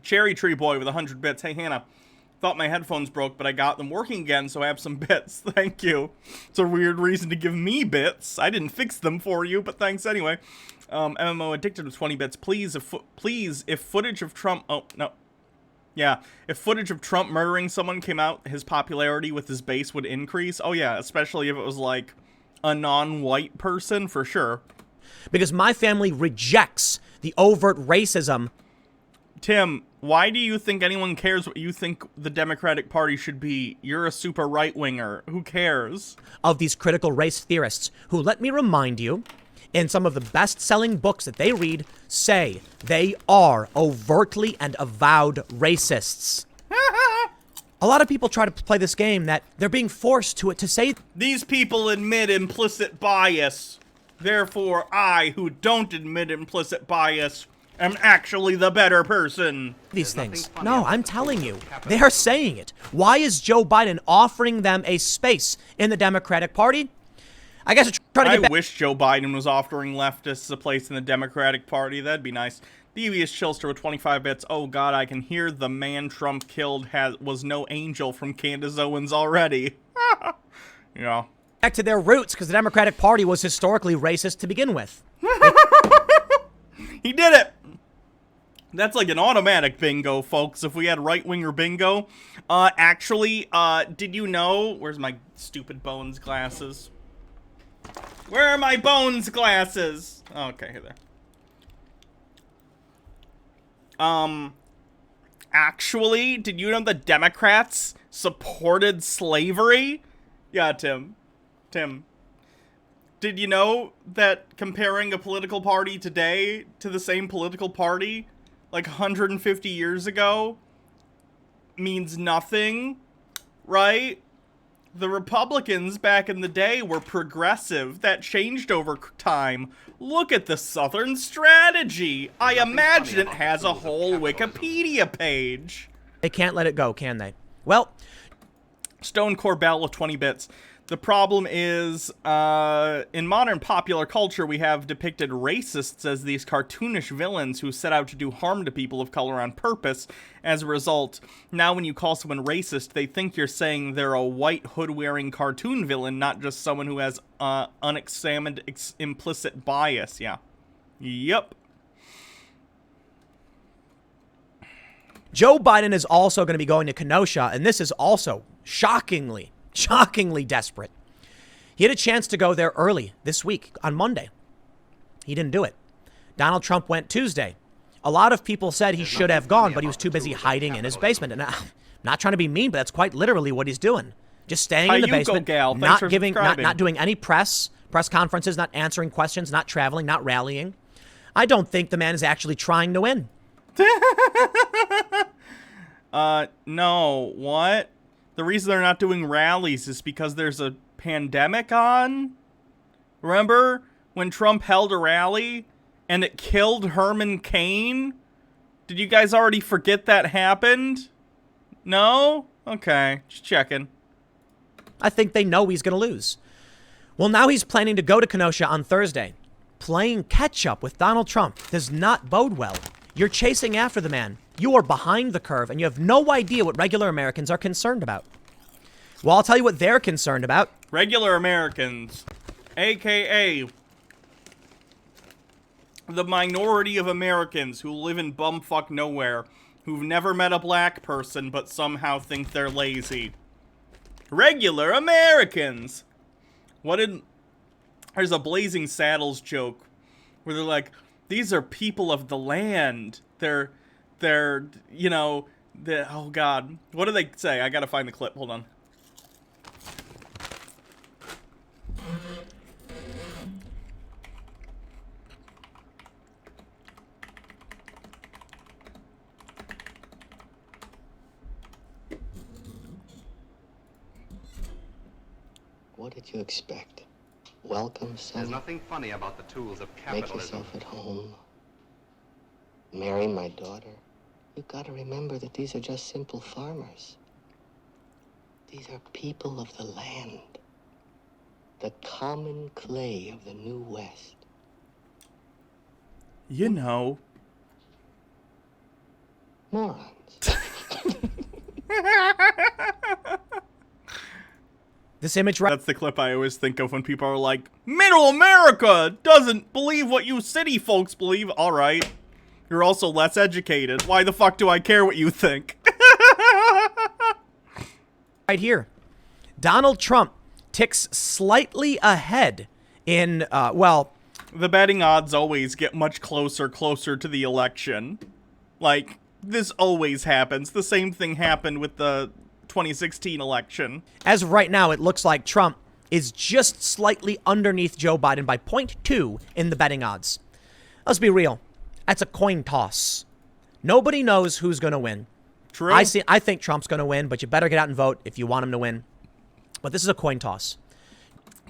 A: Cherry Tree Boy with 100 bits. Hey, Hannah. Thought my headphones broke, but I got them working again, so I have some bits. Thank you. It's a weird reason to give me bits. I didn't fix them for you, but thanks anyway. MMO Addicted with 20 bits. Please, if footage of Trump... Oh, no. Yeah, if footage of Trump murdering someone came out, his popularity with his base would increase. Oh, yeah, especially if it was, like, a non-white person, for sure.
B: Because my family rejects the overt racism.
A: Tim, why do you think anyone cares what you think the Democratic Party should be? You're a super right-winger. Who cares?
B: Of these critical race theorists, who, let me remind you, in some of the best-selling books that they read, say they are overtly and avowed racists. A lot of people try to play this game that they're being forced to say...
A: These people admit implicit bias. Therefore, I, who don't admit implicit bias, am actually the better person.
B: These things. No, I'm telling you. They are saying it. Why is Joe Biden offering them a space in the Democratic Party? I guess they're trying to get back...
A: I wish Joe Biden was offering leftists a place in the Democratic Party. That'd be nice. Devious Chillster with 25 bits. Oh god, I can hear the man Trump killed was no angel from Candace Owens already. Yeah.
B: Back to their roots, because the Democratic Party was historically racist to begin with.
A: He did it! That's like an automatic bingo, folks, if we had right-winger bingo. Actually, did you know... Where's my stupid Bones glasses? Where are my Bones glasses? Oh, okay, here they are. Actually, did you know the Democrats supported slavery? Yeah, Tim. Did you know that comparing a political party today to the same political party like 150 years ago means nothing, right? The Republicans back in the day were progressive. That changed over time. Look at the Southern strategy. I imagine it has a whole Wikipedia page.
B: They can't let it go, can they? Well,
A: Stone Corbell with 20 bits. The problem is, in modern popular culture, we have depicted racists as these cartoonish villains who set out to do harm to people of color on purpose. As a result, now when you call someone racist, they think you're saying they're a white hood-wearing cartoon villain, not just someone who has unexamined implicit bias. Yeah. Yep.
B: Joe Biden is also going to be going to Kenosha, and this is also shockingly desperate. He had a chance to go there early this week on Monday. He didn't do it. Donald Trump went Tuesday. A lot of people said he should have gone, but he was too busy hiding in his basement. And I'm not trying to be mean, but that's quite literally what he's doing. Just staying in the basement, not doing any press conferences, not answering questions, not traveling, not rallying. I don't think the man is actually trying to win.
A: No, what? The reason they're not doing rallies is because there's a pandemic on? Remember when Trump held a rally and it killed Herman Cain? Did you guys already forget that happened? No? Okay, just checking.
B: I think they know he's going to lose. Well, now he's planning to go to Kenosha on Thursday. Playing catch-up with Donald Trump does not bode well. You're chasing after the man. You are behind the curve, and you have no idea what regular Americans are concerned about. Well, I'll tell you what they're concerned about.
A: Regular Americans, a.k.a. the minority of Americans who live in bumfuck nowhere, who've never met a black person but somehow think they're lazy. Regular Americans! There's a Blazing Saddles joke where they're like, these are people of the land. They're, oh God. What do they say? I gotta find the clip. Hold on.
D: What did you expect? Welcome, son.
C: There's nothing funny about the tools of
D: Make
C: capitalism.
D: yourself at home. Marry my daughter. You gotta remember that these are just simple farmers. These are people of the land. The common clay of the New West.
A: You know.
D: Morons.
B: This image
A: That's the clip I always think of when people are like, Middle America doesn't believe what you city folks believe. All right. You're also less educated. Why the fuck do I care what you think?
B: right here. Donald Trump ticks slightly ahead in,
A: The betting odds always get much closer to the election. Like, this always happens. The same thing happened with the 2016 election.
B: As of right now, it looks like Trump is just slightly underneath Joe Biden by 0.2 in the betting odds. Let's be real. That's a coin toss. Nobody knows who's going to win.
A: True.
B: I think Trump's going to win, but you better get out and vote if you want him to win. But this is a coin toss.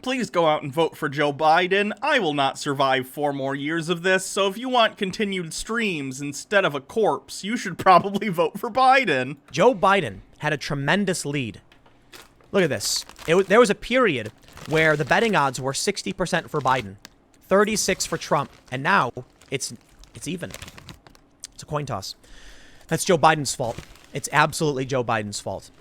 A: Please go out and vote for Joe Biden. I will not survive 4 more years of this, so if you want continued streams instead of a corpse, you should probably vote for Biden.
B: Joe Biden had a tremendous lead. Look at this. There was a period where the betting odds were 60% for Biden, 36% for Trump, and now it's even. It's a coin toss. That's Joe Biden's fault. It's absolutely Joe Biden's fault.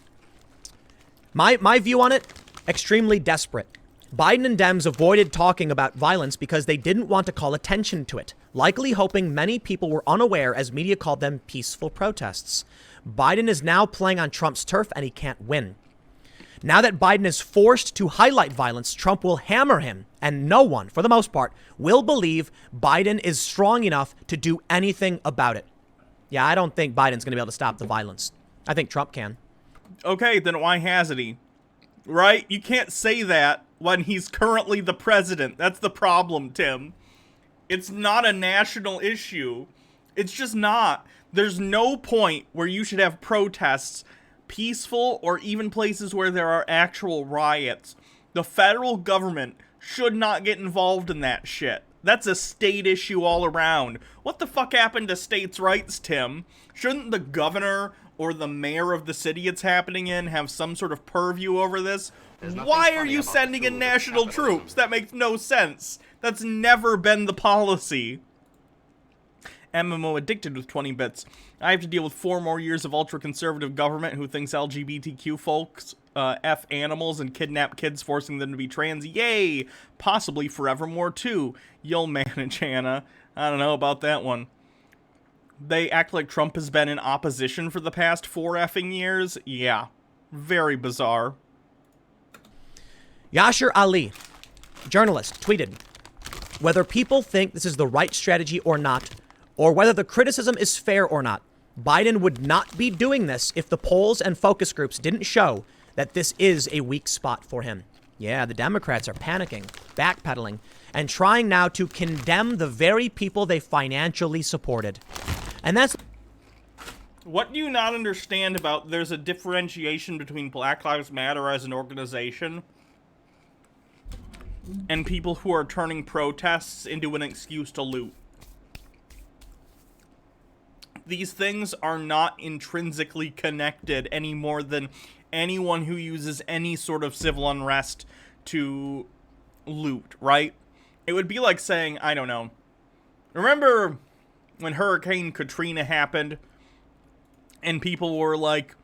B: My view on it, extremely desperate. Biden and Dems avoided talking about violence because they didn't want to call attention to it, likely hoping many people were unaware as media called them peaceful protests. Biden is now playing on Trump's turf and he can't win. Now that Biden is forced to highlight violence, Trump will hammer him, and no one, for the most part, will believe Biden is strong enough to do anything about it. Yeah, I don't think Biden's going to be able to stop the violence. I think Trump can.
A: Okay, then why hasn't he? Right? You can't say that when he's currently the president. That's the problem, Tim. It's not a national issue. It's just not. There's no point where you should have protests, peaceful or even places where there are actual riots. The federal government should not get involved in that shit. That's a state issue all around. What the fuck happened to states' rights, Tim? Shouldn't the governor or the mayor of the city it's happening in have some sort of purview over this? Why are you sending in national troops? That makes no sense. That's never been the policy. MMO addicted with 20 bits. I have to deal with 4 more years of ultra-conservative government who thinks LGBTQ folks F animals and kidnap kids, forcing them to be trans. Yay! Possibly forevermore, too. You'll manage, Hannah. I don't know about that one. They act like Trump has been in opposition for the past 4 effing years. Yeah. Very bizarre.
B: Yashir Ali, journalist, tweeted, whether people think this is the right strategy or not, or whether the criticism is fair or not, Biden would not be doing this if the polls and focus groups didn't show that this is a weak spot for him. Yeah, the Democrats are panicking, backpedaling, and trying now to condemn the very people they financially supported. And that's...
A: What do you not understand about there's a differentiation between Black Lives Matter as an organization and people who are turning protests into an excuse to loot? These things are not intrinsically connected any more than anyone who uses any sort of civil unrest to loot, right? It would be like saying, I don't know, remember when Hurricane Katrina happened and people were like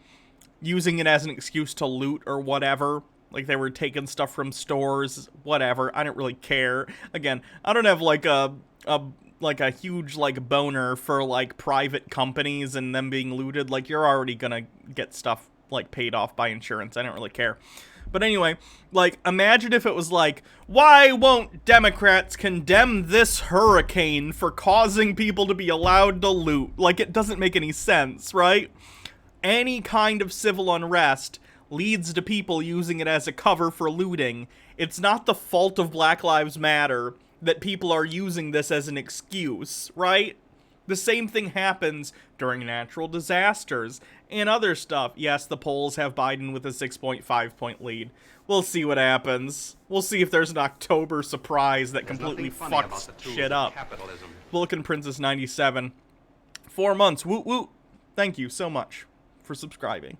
A: using it as an excuse to loot or whatever? Like they were taking stuff from stores, whatever. I don't really care. Again, I don't have like a huge like boner for like private companies and them being looted. Like you're already gonna get stuff like paid off by insurance. I don't really care. But anyway, like imagine if it was like, why won't Democrats condemn this hurricane for causing people to be allowed to loot? Like it doesn't make any sense, right? Any kind of civil unrest leads to people using it as a cover for looting. It's not the fault of Black Lives Matter that people are using this as an excuse, right? The same thing happens during natural disasters and other stuff. Yes, the polls have Biden with a 6.5 point lead. We'll see what happens. We'll see if there's an October surprise that completely fucks shit up. Vulcan Princess 97. 4 months. Woot woot. Thank you so much for subscribing.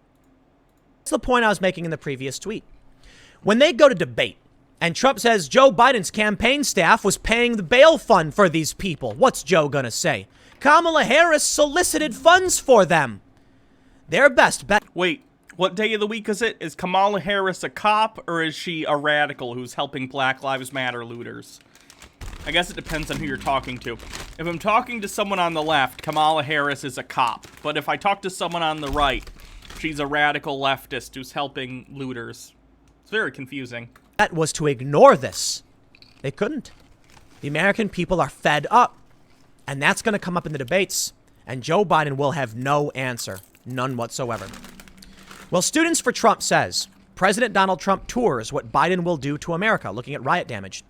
B: That's the point I was making in the previous tweet. When they go to debate, and Trump says Joe Biden's campaign staff was paying the bail fund for these people, what's Joe gonna say? Kamala Harris solicited funds for them. Their best bet.
A: Wait, what day of the week is it? Is Kamala Harris a cop, or is she a radical who's helping Black Lives Matter looters? I guess it depends on who you're talking to. If I'm talking to someone on the left, Kamala Harris is a cop. But if I talk to someone on the right, she's a radical leftist who's helping looters. It's very confusing.
B: That was to ignore this. They couldn't. The American people are fed up. And that's going to come up in the debates. And Joe Biden will have no answer. None whatsoever. Well, Students for Trump says, President Donald Trump tours what Biden will do to America, looking at riot damage.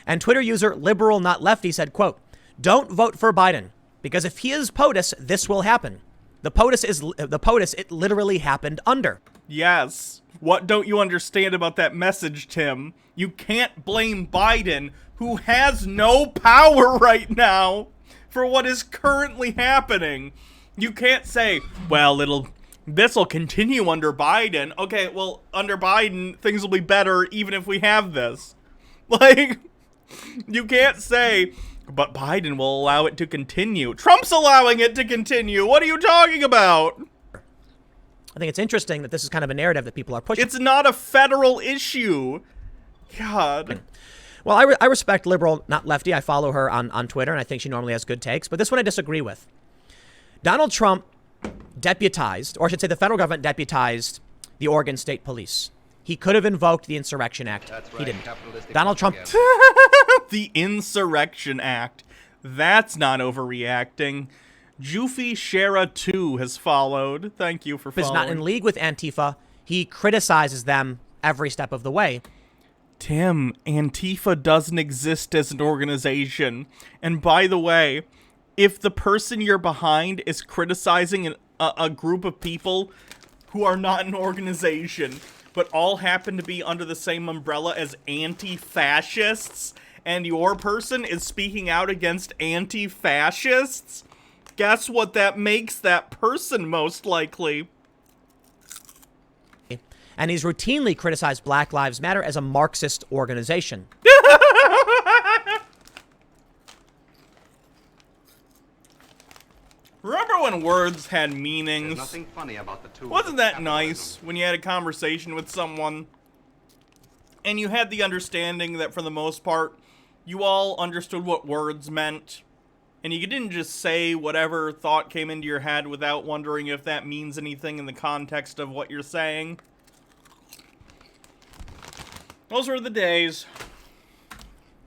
B: And Twitter user Liberal Not Lefty said, quote, don't vote for Biden, because if he is POTUS, this will happen. The POTUS, it literally happened under.
A: Yes. What don't you understand about that message, Tim? You can't blame Biden, who has no power right now, for what is currently happening. You can't say, well, this'll continue under Biden. Okay, well, under Biden, things will be better even if we have this. Like, you can't say, but Biden will allow it to continue. Trump's allowing it to continue. What are you talking about?
B: I think it's interesting that this is kind of a narrative that people are pushing.
A: It's not a federal issue. God.
B: Well, I respect Liberal Not Lefty. I follow her on Twitter, and I think she normally has good takes. But this one I disagree with. Donald Trump deputized, or I should say the federal government deputized the Oregon State Police. He could have invoked the Insurrection Act.
C: That's right.
B: He didn't. Donald Trump...
A: The Insurrection Act. That's not overreacting. Jufi Shara 2 has followed. Thank you for following.
B: Is not in league with Antifa. He criticizes them every step of the way.
A: Tim, Antifa doesn't exist as an organization. And by the way, if the person you're behind is criticizing a group of people who are not an organization, but all happen to be under the same umbrella as anti-fascists, and your person is speaking out against anti-fascists, guess what that makes that person most likely?
B: And he's routinely criticized Black Lives Matter as a Marxist organization.
A: Remember when words had
C: There's
A: meanings?
C: nothing funny about the tools
A: Wasn't
C: of
A: that
C: capitalism.
A: nice when you had a conversation with someone and you had the understanding that for the most part you all understood what words meant and you didn't just say whatever thought came into your head without wondering if that means anything in the context of what you're saying? Those were the days.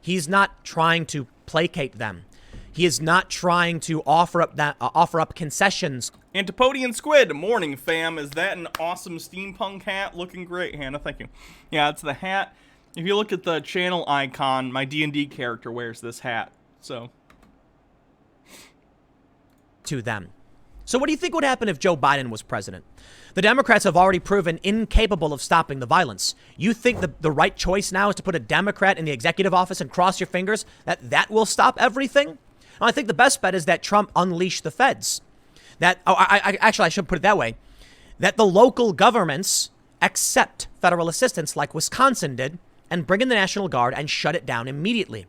B: He's not trying to placate them. He is not trying to offer up concessions.
A: Antipodian Squid, morning fam. Is that an awesome steampunk hat? Looking great, Hannah. Thank you. Yeah, it's the hat. If you look at the channel icon, my D&D character wears this hat. So,
B: To them. So what do you think would happen if Joe Biden was president? The Democrats have already proven incapable of stopping the violence. You think the right choice now is to put a Democrat in the executive office and cross your fingers that will stop everything? I think the best bet is that Trump unleash the feds. I should put it that way. That the local governments accept federal assistance like Wisconsin did and bring in the National Guard and shut it down immediately.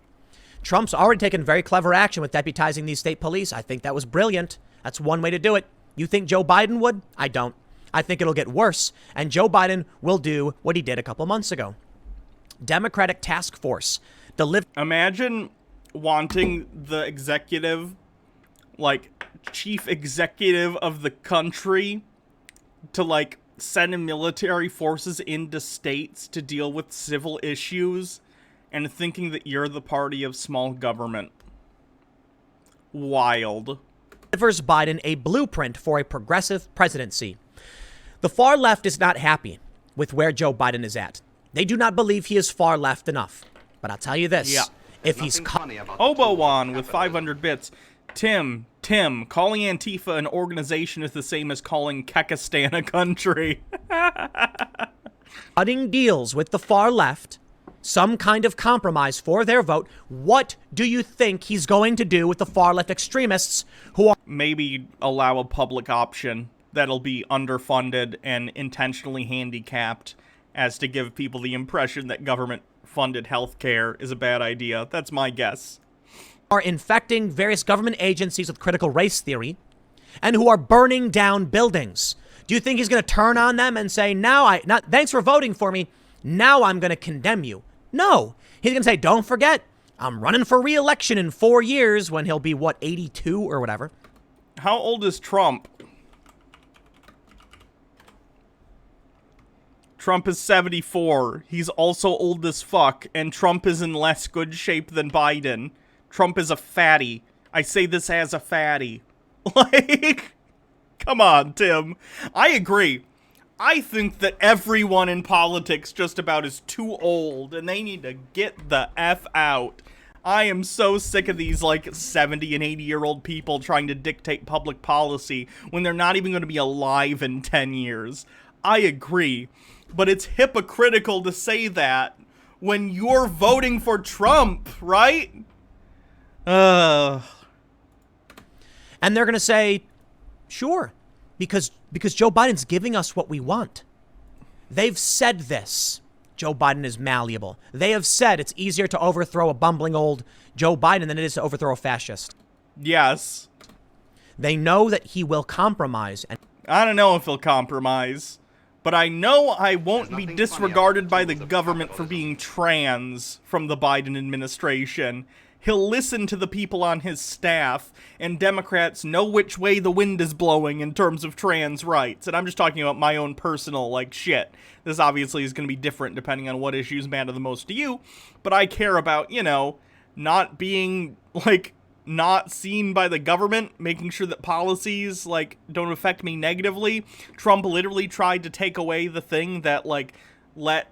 B: Trump's already taken very clever action with deputizing these state police. I think that was brilliant. That's one way to do it. You think Joe Biden would? I don't. I think it'll get worse, and Joe Biden will do what he did a couple months ago. Democratic task force delivered.
A: imagine wanting the executive, like, chief executive of the country to, like, send in military forces into states to deal with civil issues and thinking that you're the party of small government. Wild.
B: Delivers Biden a blueprint for a progressive presidency. The far left is not happy with where Joe Biden is at. They do not believe he is far left enough. But I'll tell you this.
A: Yeah.
B: If he's
C: Nothing funny about the tools of
A: Obowan with
C: capitalism.
A: 500 bits. Tim, calling Antifa an organization is the same as calling Kekistan a country.
B: cutting deals with the far left, some kind of compromise for their vote, what do you think he's going to do with the far left extremists who are
A: Maybe allow a public option that'll be underfunded and intentionally handicapped as to give people the impression that government-funded healthcare is a bad idea. That's my guess.
B: infecting various government agencies with critical race theory and who are burning down buildings? Do you think he's going to turn on them and say, thanks for voting for me, now I'm going to condemn you? No. He's going to say, don't forget, I'm running for re-election in 4 years when he'll be, 82 or whatever.
A: How old is Trump? Trump is 74. He's also old as fuck, and Trump is in less good shape than Biden. Trump is a fatty. I say this as a fatty. Like, come on, Tim. I agree. I think that everyone in politics just about is too old, and they need to get the F out. I am so sick of these, 70 and 80-year-old people trying to dictate public policy when they're not even going to be alive in 10 years. I agree. But it's hypocritical to say that when you're voting for Trump, right?
B: And they're going to say, sure, because Joe Biden's giving us what we want. They've said this. Joe Biden is malleable. They have said it's easier to overthrow a bumbling old Joe Biden than it is to overthrow a fascist.
A: Yes.
B: They know that he will compromise. And
A: I don't know if he'll compromise, but I know I won't be
C: There's nothing
A: disregarded by
C: funny
A: the
C: about the tools of
A: government for
C: capitalism.
A: being trans from the Biden administration. He'll listen to the people on his staff, and Democrats know which way the wind is blowing in terms of trans rights. And I'm just talking about my own personal, shit. This obviously is going to be different depending on what issues matter the most to you, but I care about, not being, not seen by the government, making sure that policies, don't affect me negatively. Trump literally tried to take away the thing that, let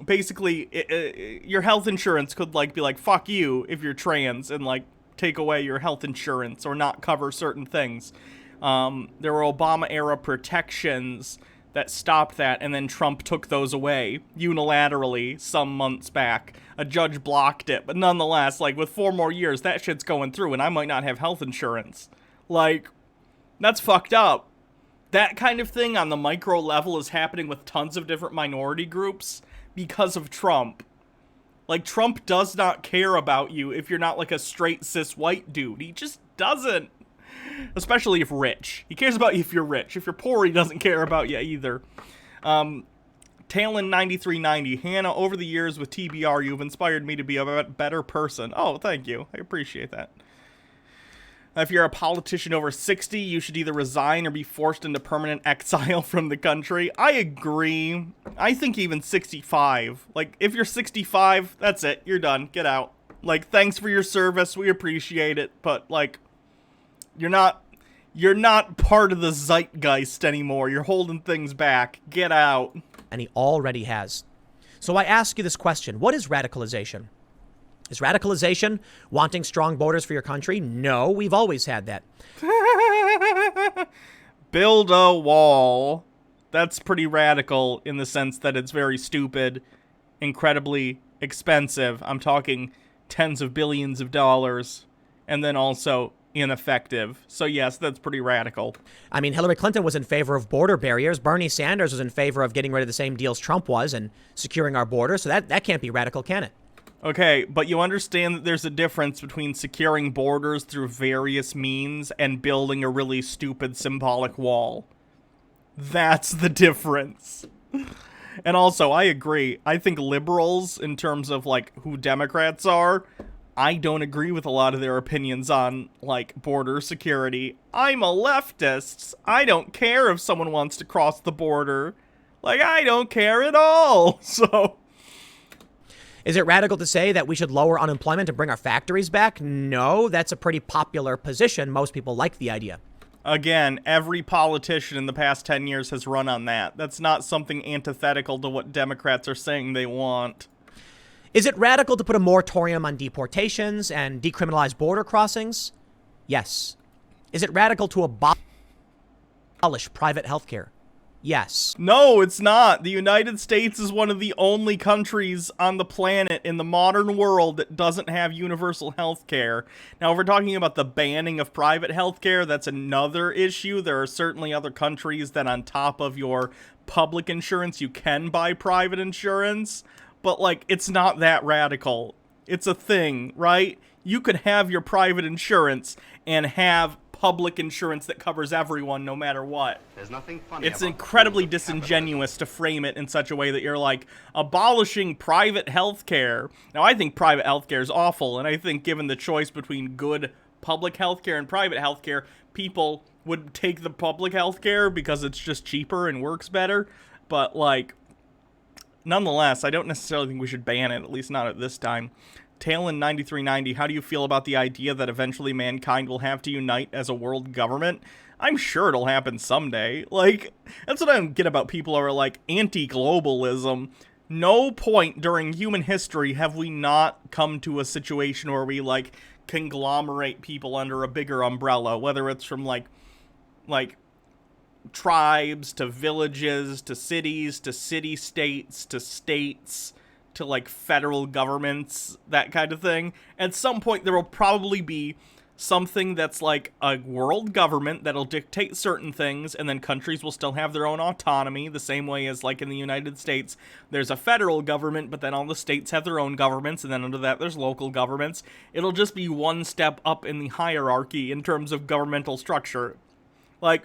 A: basically, your health insurance could, like, be like, fuck you if you're trans, and, like, take away your health insurance or not cover certain things. There were Obama-era protections that stopped that, and then Trump took those away unilaterally some months back. A judge blocked it, but nonetheless, like, with 4 more years, that shit's going through, and I might not have health insurance. Like, that's fucked up. That kind of thing on the micro level is happening with tons of different minority groups because of Trump. Like, Trump does not care about you if you're not, like, a straight cis white dude. He just doesn't. Especially if rich. He cares about you if you're rich. If you're poor, he doesn't care about you either. Talon9390. Hannah, over the years with TBR, you've inspired me to be a better person. Oh, thank you. I appreciate that. If you're a politician over 60, you should either resign or be forced into permanent exile from the country. I agree. I think even 65. Like, if you're 65, that's it. You're done. Get out. Like, thanks for your service. We appreciate it. But, like, you're not part of the zeitgeist anymore. You're holding things back. Get out.
B: And he already has. So I ask you this question. What is radicalization? Is radicalization wanting strong borders for your country? No, we've always had that.
A: Build a wall. That's pretty radical in the sense that it's very stupid, incredibly expensive. I'm talking tens of billions of dollars, and then also ineffective. So yes, that's pretty radical.
B: I mean, Hillary Clinton was in favor of border barriers. Bernie Sanders was in favor of getting rid of the same deals Trump was and securing our borders. So that can't be radical, can it?
A: Okay, but you understand that there's a difference between securing borders through various means and building a really stupid symbolic wall. That's the difference. And also, I agree. I think liberals, in terms of, like, who Democrats are, I don't agree with a lot of their opinions on, like, border security. I'm a leftist. I don't care if someone wants to cross the border. Like, I don't care at all. So...
B: Is it radical to say that we should lower unemployment and bring our factories back? No, that's a pretty popular position. Most people like the idea.
A: Again, every politician in the past 10 years has run on that. That's not something antithetical to what Democrats are saying they want.
B: Is it radical to put a moratorium on deportations and decriminalize border crossings? Yes. Is it radical to abolish private health care? Yes.
A: No, it's not. The United States is one of the only countries on the planet in the modern world that doesn't have universal health care. Now, if we're talking about the banning of private health care, that's another issue. There are certainly other countries that on top of your public insurance, you can buy private insurance. But, like, it's not that radical. It's a thing, right? You could have your private insurance and have public insurance that covers everyone no matter what.
C: There's nothing funny.
A: It's incredibly disingenuous to frame it in such a way that you're like abolishing private health care. Now, I think private health care is awful, and I think given the choice between good public health care and private health care, people would take the public health care because it's just cheaper and works better. But, like, nonetheless, I don't necessarily think we should ban it, at least not at this time. Talon9390, how do you feel about the idea that eventually mankind will have to unite as a world government? I'm sure it'll happen someday. Like, that's what I don't get about people who are, like, anti-globalism. No point during human history have we not come to a situation where we, like, conglomerate people under a bigger umbrella, whether it's from, like, tribes to villages to cities to city-states to states to, like, federal governments, that kind of thing. At some point, there will probably be something that's like a world government that'll dictate certain things, and then countries will still have their own autonomy, the same way as, like, in the United States, there's a federal government, but then all the states have their own governments, and then under that, there's local governments. It'll just be one step up in the hierarchy in terms of governmental structure. Like,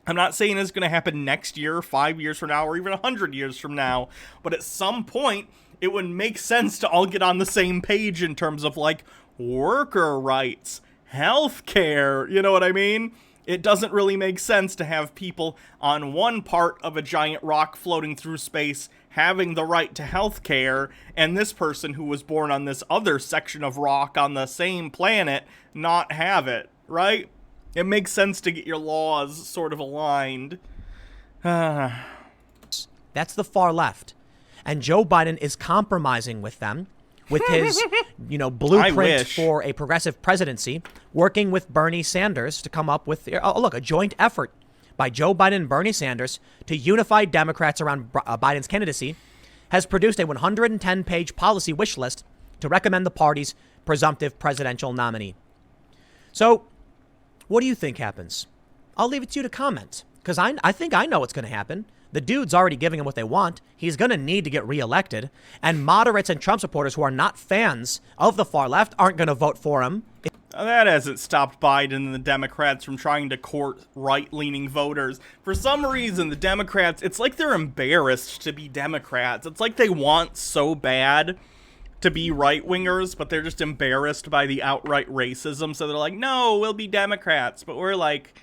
A: I'm not saying it's going to happen next year, 5 years from now, or even 100 years from now, but at some point, it would make sense to all get on the same page in terms of, like, worker rights, healthcare, you know what I mean? It doesn't really make sense to have people on one part of a giant rock floating through space having the right to healthcare, and this person who was born on this other section of rock on the same planet not have it, right? It makes sense to get your laws sort of aligned.
B: That's the far left. And Joe Biden is compromising with them with his, blueprint for a progressive presidency, working with Bernie Sanders to come up with, a joint effort by Joe Biden and Bernie Sanders to unify Democrats around Biden's candidacy, has produced a 110-page policy wish list to recommend the party's presumptive presidential nominee. So, what do you think happens? I'll leave it to you to comment, because I think I know what's going to happen. The dude's already giving them what they want. He's going to need to get reelected. And moderates and Trump supporters who are not fans of the far left aren't going to vote for him.
A: That hasn't stopped Biden and the Democrats from trying to court right-leaning voters. For some reason, the Democrats, it's like they're embarrassed to be Democrats. It's like they want so bad to be right-wingers, but they're just embarrassed by the outright racism. So they're like, no, we'll be Democrats. But we're like,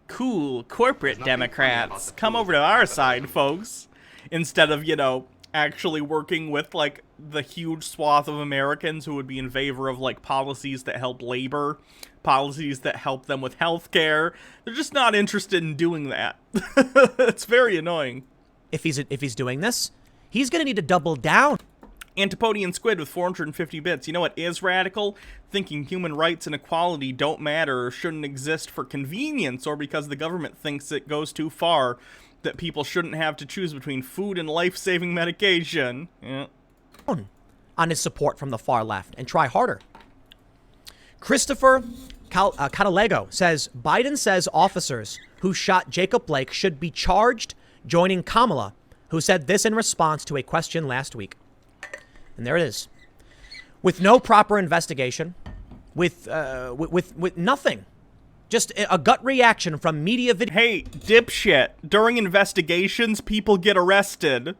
A: cool, corporate Democrats. Come over to our side, folks. Instead of, actually working with, like, the huge swath of Americans who would be in favor of, like, policies that help labor, policies that help them with healthcare. They're just not interested in doing that. It's very annoying.
B: If he's doing this, he's going to need to double down.
A: Antipodian Squid with 450 bits. You know what is radical? Thinking human rights and equality don't matter or shouldn't exist for convenience or because the government thinks it goes too far, that people shouldn't have to choose between food and life-saving medication. Yeah.
B: On his support from the far left and try harder. Christopher Catalego says, Biden says officers who shot Jacob Blake should be charged, joining Kamala, who said this in response to a question last week. And there it is. With no proper investigation, with nothing. Just a gut reaction from media video.
A: Hey, dipshit. During investigations, people get arrested.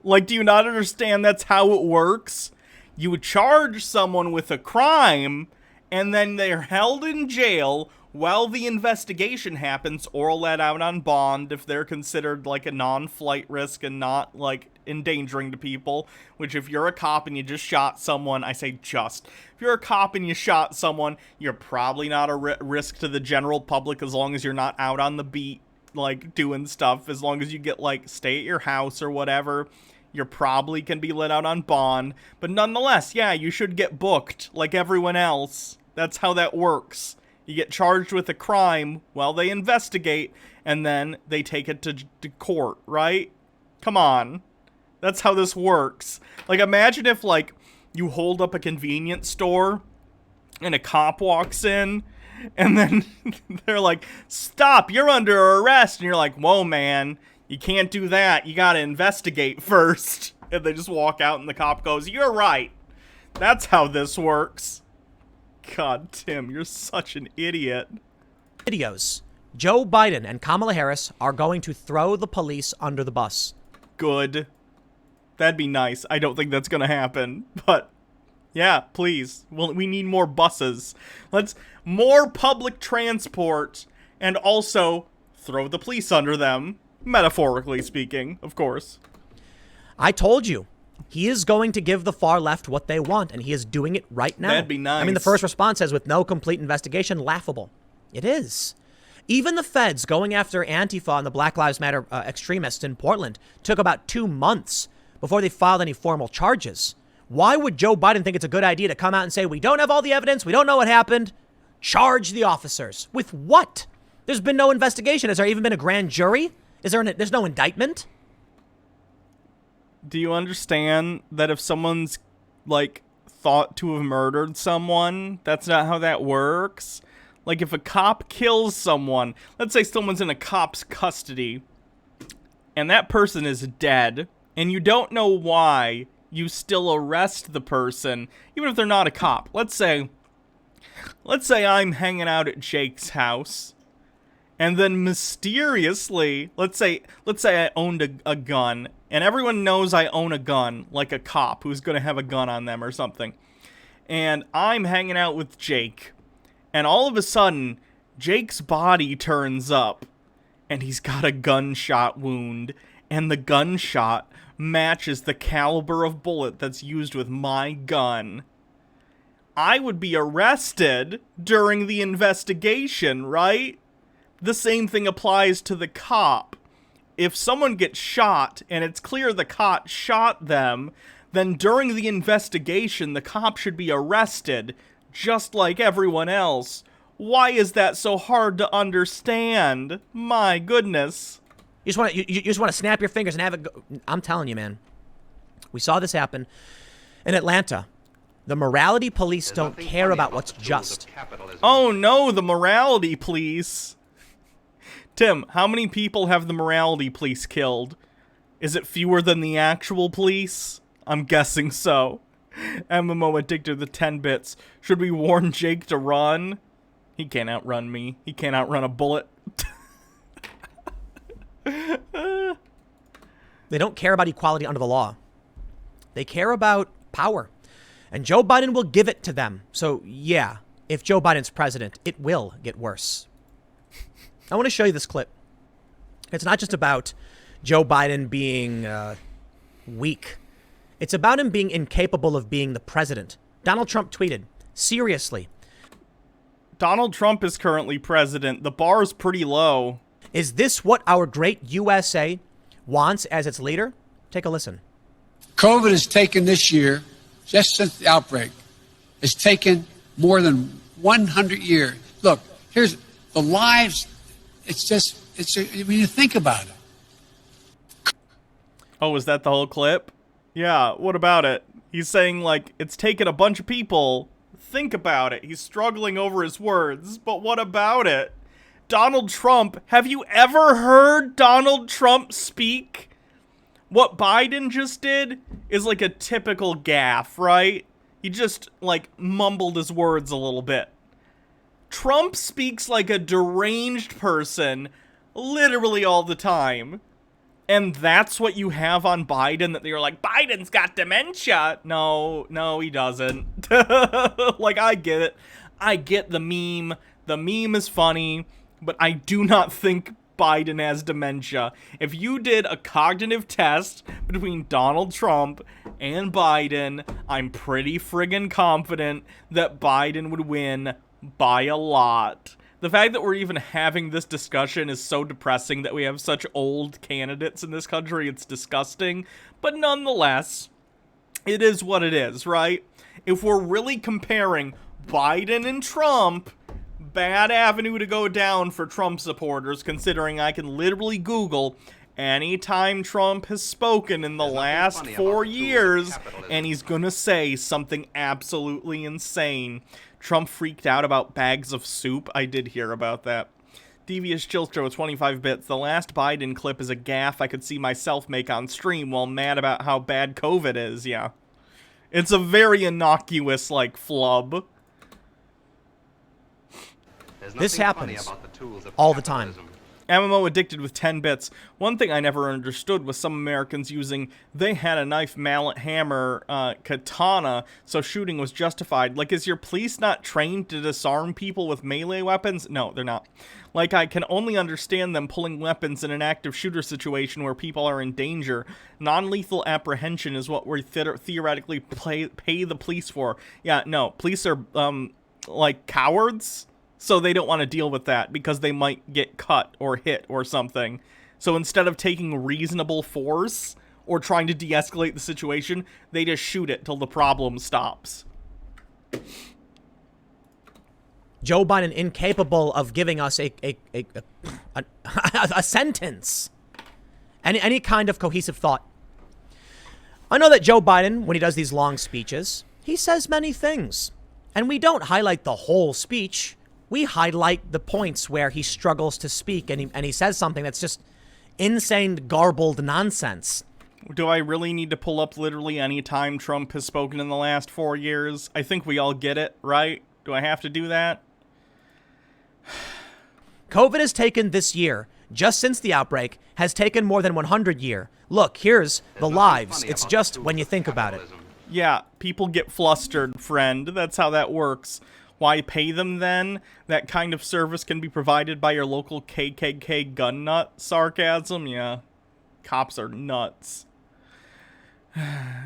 A: Like, do you not understand that's how it works? You would charge someone with a crime, and then they're held in jail while the investigation happens, or let out on bond if they're considered, like, a non-flight risk and not, like, endangering to people. Which, if you're a cop and you just shot someone, I say just. If you're a cop and you shot someone, you're probably not a risk to the general public as long as you're not out on the beat, like, doing stuff. As long as you get, like, stay at your house or whatever, you probably can be let out on bond. But nonetheless, yeah, you should get booked like everyone else. That's how that works. You get charged with a crime while they investigate, and then they take it to court, right? Come on. That's how this works. Like, imagine if, like, you hold up a convenience store, and a cop walks in, and then they're like, stop, you're under arrest. And you're like, whoa, man, you can't do that. You gotta investigate first. And they just walk out, and the cop goes, you're right. That's how this works. God, Tim, you're such an idiot.
B: Videos. Joe Biden and Kamala Harris are going to throw the police under the bus.
A: Good. That'd be nice. I don't think that's gonna happen, but yeah, please. Well, we need more buses. More public transport, and also throw the police under them, metaphorically speaking, of course.
B: I told you. He is going to give the far left what they want, and he is doing it right now.
A: That'd be nice.
B: I mean, the first response says, with no complete investigation, laughable. It is. Even the feds going after Antifa and the Black Lives Matter extremists in Portland took about 2 months before they filed any formal charges. Why would Joe Biden think it's a good idea to come out and say, we don't have all the evidence, we don't know what happened, charge the officers? With what? There's been no investigation. Has there even been a grand jury? There's no indictment?
A: Do you understand that if someone's, like, thought to have murdered someone, that's not how that works? Like, if a cop kills someone, let's say someone's in a cop's custody, and that person is dead, and you don't know why, you still arrest the person, even if they're not a cop. Let's say I'm hanging out at Jake's house, and then mysteriously, let's say I owned a gun, and everyone knows I own a gun, like a cop who's going to have a gun on them or something. And I'm hanging out with Jake, and all of a sudden, Jake's body turns up, and he's got a gunshot wound, and the gunshot matches the caliber of bullet that's used with my gun. I would be arrested during the investigation, right? The same thing applies to the cop. if someone gets shot and it's clear the cop shot them, then during the investigation, the cop should be arrested, just like everyone else. Why is that so hard to understand? My goodness.
B: You just want to snap your fingers and have it go. I'm telling you, man. We saw this happen in Atlanta. The morality police don't care about what's just.
A: Oh no, the morality police. Tim, how many people have the morality police killed? Is it fewer than the actual police? I'm guessing so. MMO addicted to 10 bits. Should we warn Jake to run? He can't outrun me. He can't outrun a bullet.
B: They don't care about equality under the law. They care about power. And Joe Biden will give it to them. So, yeah, if Joe Biden's president, it will get worse. I want to show you this clip. It's not just about Joe Biden being weak. It's about him being incapable of being the president. Donald Trump tweeted, seriously.
A: Donald Trump is currently president. The bar is pretty low.
B: Is this what our great USA wants as its leader? Take a listen.
E: COVID has taken this year, just since the outbreak, has taken more than 100 years. Look, here's the lives. When you think about it.
A: Oh, is that the whole clip? Yeah, what about it? He's saying, like, it's taken a bunch of people. Think about it. He's struggling over his words, but what about it? Donald Trump, have you ever heard Donald Trump speak? What Biden just did is like a typical gaffe, right? He just, like, mumbled his words a little bit. Trump speaks like a deranged person literally all the time. And that's what you have on Biden, that they're like, Biden's got dementia. No, he doesn't. Like, I get it. I get the meme. The meme is funny, but I do not think Biden has dementia. If you did a cognitive test between Donald Trump and Biden, I'm pretty friggin' confident that Biden would win by a lot. The fact that we're even having this discussion is so depressing that we have such old candidates in this country. It's disgusting. But nonetheless, it is what it is, right? If we're really comparing Biden and Trump, bad avenue to go down for Trump supporters, considering I can literally Google anytime Trump has spoken in the last 4 years, and he's gonna say something absolutely insane. Trump freaked out about bags of soup. I did hear about that. Devious Chillstro, 25 bits. The last Biden clip is a gaffe I could see myself make on stream while mad about how bad COVID is, yeah. It's a very innocuous, like, flub.
B: This happens all the time.
A: MMO addicted with 10 bits. One thing I never understood was some Americans using they had a knife, mallet, hammer, katana, so shooting was justified. Like, is your police not trained to disarm people with melee weapons? No, they're not. Like, I can only understand them pulling weapons in an active shooter situation where people are in danger. Non-lethal apprehension is what we theoretically pay the police for. Yeah, no, police are, like, cowards. So they don't want to deal with that because they might get cut or hit or something. So instead of taking reasonable force or trying to de-escalate the situation, they just shoot it till the problem stops.
B: Joe Biden incapable of giving us a sentence. Any kind of cohesive thought. I know that Joe Biden, when he does these long speeches, he says many things. And we don't highlight the whole speech. We highlight the points where he struggles to speak and he says something that's just insane, garbled nonsense.
A: Do I really need to pull up literally any time Trump has spoken in the last 4 years? I think we all get it, right? Do I have to do that?
B: COVID has taken this year, just since the outbreak, has taken more than 100 years. Look, here's the lives. It's just when you think about it.
A: Yeah, people get flustered, friend. That's how that works. Why pay them then? That kind of service can be provided by your local KKK gun nut? Sarcasm? Yeah. Cops are nuts.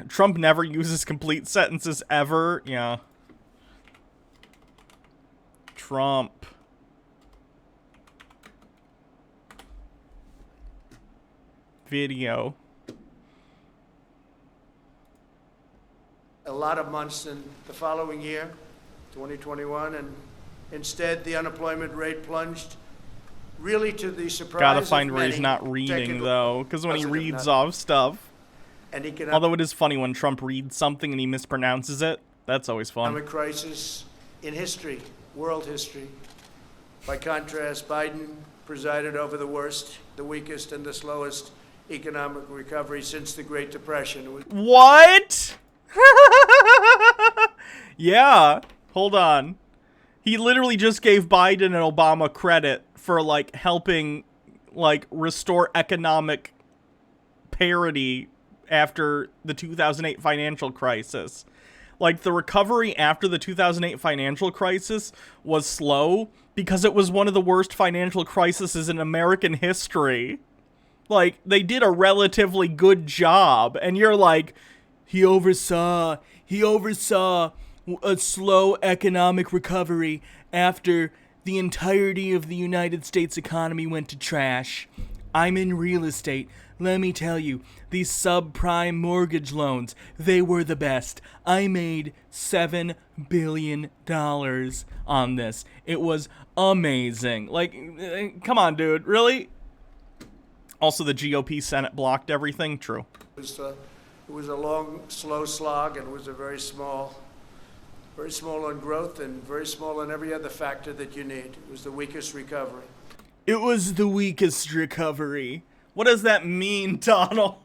A: Trump never uses complete sentences ever. Yeah. Trump. video.
F: A lot of months in the following year, 2021, and instead the unemployment rate plunged, really to the surprise
A: Gotta find
F: of
A: where he's
F: many,
A: not reading,
F: technical
A: though, because when he
F: positive
A: reads
F: not-
A: off stuff.
F: and
A: Although it is funny when Trump reads something and he mispronounces it. That's always fun.
F: economic crisis in history, world history. By contrast, Biden presided over the worst, the weakest, and the slowest economic recovery since the Great Depression. It was
A: What? Yeah, hold on. He literally just gave Biden and Obama credit for, like, helping, like, restore economic parity after the 2008 financial crisis. Like, the recovery after the 2008 financial crisis was slow because it was one of the worst financial crises in American history. Like, they did a relatively good job, and you're like, he oversaw a slow economic recovery after the entirety of the United States economy went to trash. I'm in real estate. Let me tell you, these subprime mortgage loans, they were the best. I made $7 billion on this. It was amazing. Like, come on, dude. Really? Also, the GOP Senate blocked everything. True.
F: It was a long, slow slog, and it was a very small on growth and very small on every other factor that you need. It was the weakest recovery.
A: It was the weakest recovery. What does that mean, Donald?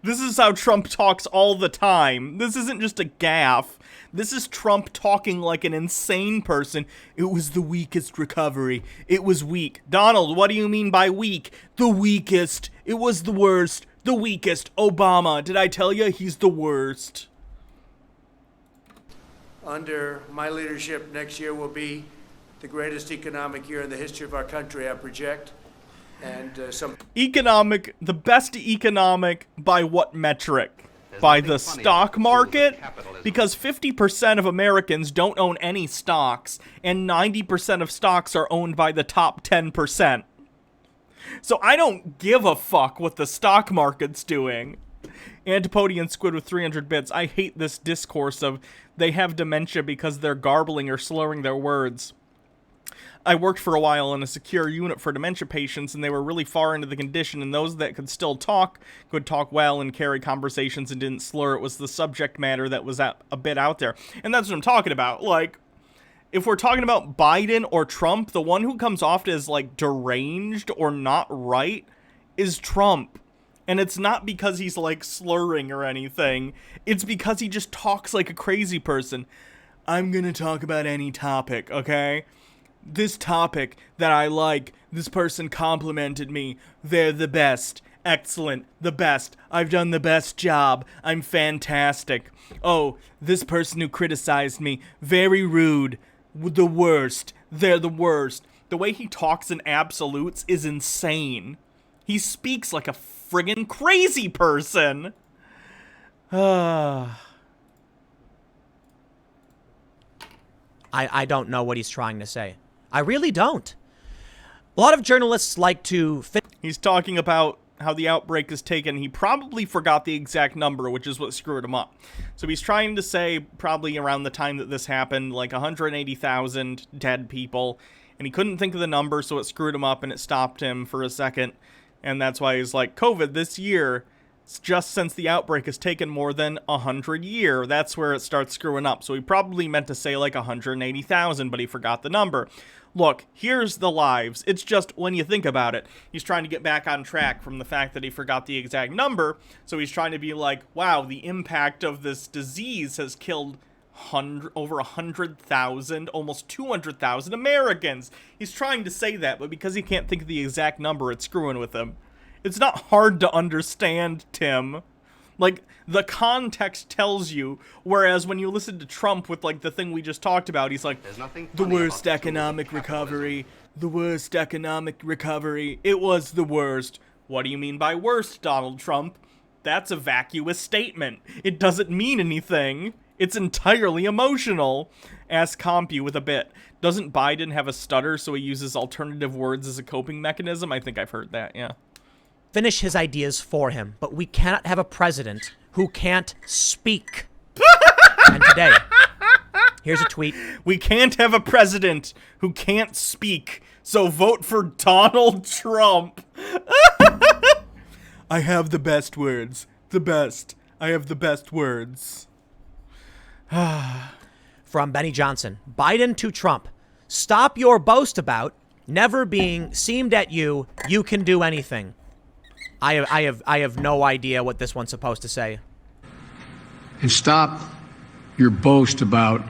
A: This is how Trump talks all the time. This isn't just a gaffe. This is Trump talking like an insane person. It was the weakest recovery. It was weak. Donald, what do you mean by weak? The weakest. It was the worst. The weakest. Obama, did I tell you he's the worst?
F: Under my leadership, next year will be the greatest economic year in the history of our country, I project. And
A: the best economic by what metric? By the stock market? Because 50% of Americans don't own any stocks, and 90% of stocks are owned by the top 10%. So I don't give a fuck what the stock market's doing. Antipodian Squid with 300 bits. I hate this discourse of they have dementia because they're garbling or slurring their words. I worked for a while in a secure unit for dementia patients, and they were really far into the condition, and those that could still talk could talk well and carry conversations and didn't slur. It was the subject matter that was a bit out there. And that's what I'm talking about. Like, if we're talking about Biden or Trump, the one who comes off as, like, deranged or not right is Trump. And it's not because he's, like, slurring or anything. It's because he just talks like a crazy person. I'm gonna talk about any topic, okay? This topic that I like, this person complimented me. They're the best. Excellent. The best. I've done the best job. I'm fantastic. Oh, this person who criticized me. Very rude. The worst. They're the worst. The way he talks in absolutes is insane. He speaks like a friggin' crazy person.
B: I don't know what he's trying to say. I really don't. A lot of journalists like to
A: He's talking about how the outbreak is taken. He probably forgot the exact number, which is what screwed him up. So he's trying to say probably around the time that this happened, like 180,000 dead people. And he couldn't think of the number, so it screwed him up and it stopped him for a second. And that's why he's like, COVID this year, just since the outbreak has taken more than 100 years. That's where it starts screwing up. So he probably meant to say like 180,000, but he forgot the number. Look, here's the lives. It's just when you think about it, he's trying to get back on track from the fact that he forgot the exact number. So he's trying to be like, wow, the impact of this disease has killed over 100,000, almost 200,000 Americans. He's trying to say that, but because he can't think of the exact number, it's screwing with him. It's not hard to understand, Tim. Like, the context tells you, whereas when you listen to Trump with, like, the thing we just talked about, he's like, the worst economic recovery, the worst economic recovery, it was the worst. What do you mean by worst, Donald Trump? That's a vacuous statement. It doesn't mean anything. It's entirely emotional. Ask Compu with a bit. Doesn't Biden have a stutter, so he uses alternative words as a coping mechanism? I think I've heard that, yeah.
B: finish his ideas for him, but we cannot have a president who can't speak. And today, here's a tweet.
A: We can't have a president who can't speak, so vote for Donald Trump. I have the best words. The best. I have the best words.
B: From Benny Johnson. Biden to Trump. Stop your boast about never being seemed at you. You can do anything. I have no idea what this one's supposed to say.
E: And stop your boast about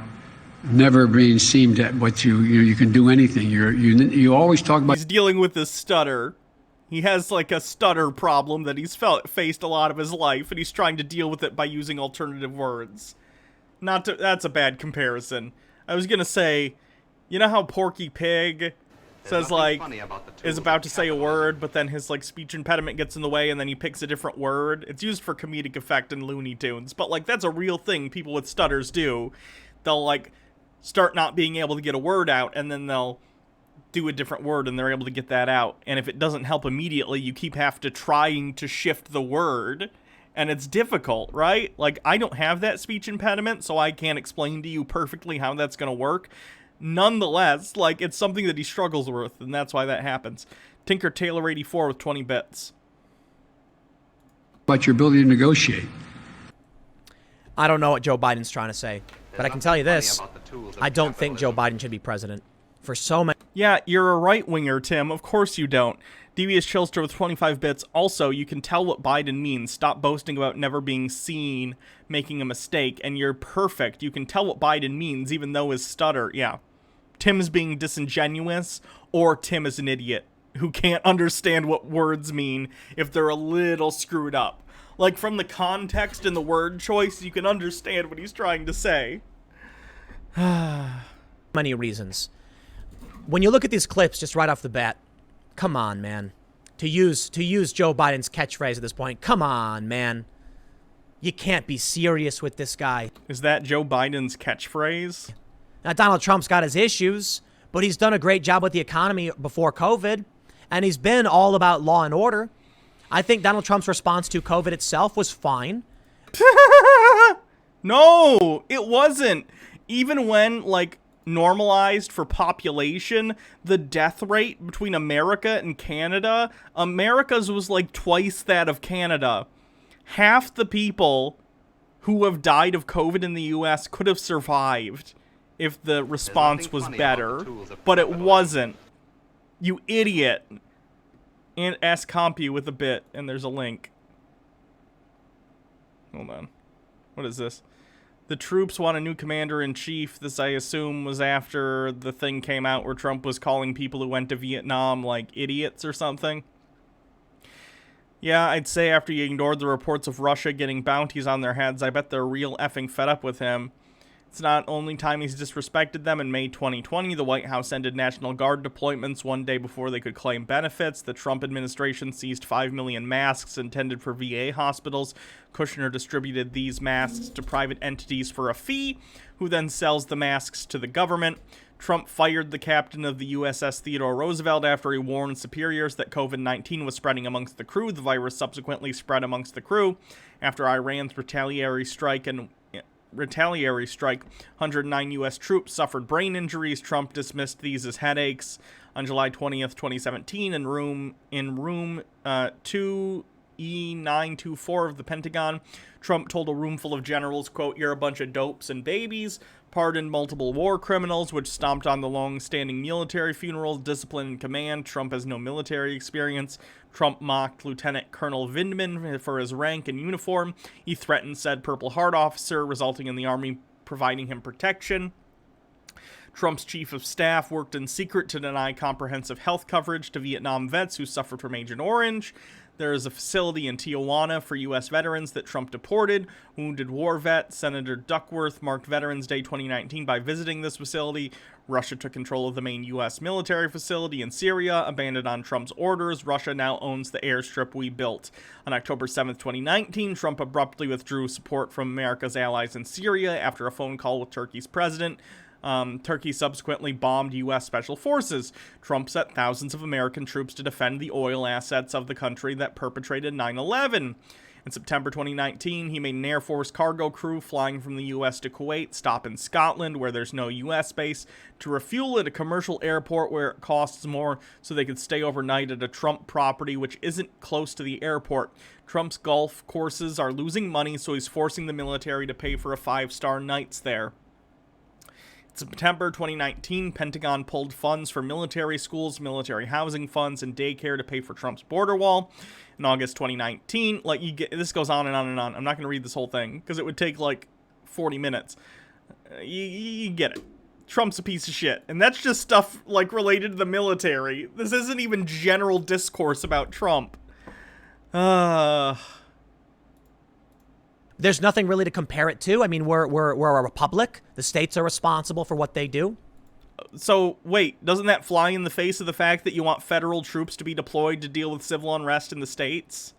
E: never being seemed at what you can do anything. You always talk about.
A: He's dealing with this stutter. He has like a stutter problem that he's faced a lot of his life, and he's trying to deal with it by using alternative words. That's a bad comparison. I was gonna say, you know how Porky Pig says like is about to say a word, but then his like speech impediment gets in the way, and then he picks a different word. It's used for comedic effect in Looney Tunes, but like that's a real thing people with stutters do. They'll like start not being able to get a word out, and then they'll do a different word, and they're able to get that out. And if it doesn't help immediately, you keep trying to shift the word, and it's difficult, right? Like, I don't have that speech impediment, so I can't explain to you perfectly how that's going to work. Nonetheless, like, it's something that he struggles with, and that's why that happens. Tinker Tailor 84 with 20 bits.
E: About your ability to negotiate.
B: I don't know what Joe Biden's trying to say, but I can tell you this. I don't think Joe Biden should be president. For so many.
A: Yeah, you're a right-winger, Tim. Of course you don't. Devious Chillster with 25 bits. Also, you can tell what Biden means. Stop boasting about never being seen, making a mistake, and you're perfect. You can tell what Biden means, even though his stutter. Yeah. Tim's being disingenuous, or Tim is an idiot who can't understand what words mean if they're a little screwed up. Like, from the context and the word choice, you can understand what he's trying to say.
B: Many reasons. When you look at these clips just right off the bat, come on, man. To use Joe Biden's catchphrase at this point, come on, man. You can't be serious with this guy.
A: Is that Joe Biden's catchphrase?
B: Now, Donald Trump's got his issues, but he's done a great job with the economy before COVID, and he's been all about law and order. I think Donald Trump's response to COVID itself was fine.
A: No, it wasn't. Even when, like, normalized for population, the death rate between America and Canada, America's was like twice that of Canada. Half the people who have died of COVID in the US could have survived if the response was better, but it wasn't. You idiot. And ask Compu with a bit, and there's a link. Hold on. What is this? The troops want a new commander-in-chief. This, I assume, was after the thing came out where Trump was calling people who went to Vietnam, like, idiots or something. Yeah, I'd say after you ignored the reports of Russia getting bounties on their heads, I bet they're real effing fed up with him. It's not only time he's disrespected them. In May 2020, the White House ended National Guard deployments one day before they could claim benefits. The Trump administration seized 5 million masks intended for VA hospitals. Kushner distributed these masks to private entities for a fee, who then sells the masks to the government. Trump fired the captain of the USS Theodore Roosevelt after he warned superiors that COVID-19 was spreading amongst the crew. The virus subsequently spread amongst the crew after Iran's retaliatory strike, 109 U.S. troops suffered brain injuries. Trump dismissed these as headaches. On July 20th, 2017, in room 2E924 of the Pentagon, Trump told a room full of generals, quote, "You're a bunch of dopes and babies," pardoned multiple war criminals, which stomped on the long-standing military funerals, discipline and command. Trump has no military experience. Trump mocked Lieutenant Colonel Vindman for his rank and uniform. He threatened said Purple Heart officer, resulting in the Army providing him protection. Trump's chief of staff worked in secret to deny comprehensive health coverage to Vietnam vets who suffered from Agent Orange. There is a facility in Tijuana for U.S. veterans that Trump deported. Wounded war vet Senator Duckworth marked Veterans Day 2019 by visiting this facility. Russia took control of the main U.S. military facility in Syria, abandoned on Trump's orders. Russia now owns the airstrip we built. On October 7th, 2019, Trump abruptly withdrew support from America's allies in Syria after a phone call with Turkey's president. Turkey subsequently bombed U.S. Special Forces. Trump sent thousands of American troops to defend the oil assets of the country that perpetrated 9/11. In September 2019, he made an Air Force cargo crew flying from the U.S. to Kuwait stop in Scotland, where there's no U.S. base, to refuel at a commercial airport where it costs more so they could stay overnight at a Trump property which isn't close to the airport. Trump's golf courses are losing money, so he's forcing the military to pay for a 5-star nights there. In September 2019, Pentagon pulled funds for military schools, military housing funds, and daycare to pay for Trump's border wall. In August 2019, this goes on and on and on. I'm not going to read this whole thing because it would take 40 minutes. You get it. Trump's a piece of shit. And that's just stuff related to the military. This isn't even general discourse about Trump.
B: There's nothing really to compare it to. I mean, we're a republic. The states are responsible for what they do.
A: So, wait, doesn't that fly in the face of the fact that you want federal troops to be deployed to deal with civil unrest in the states?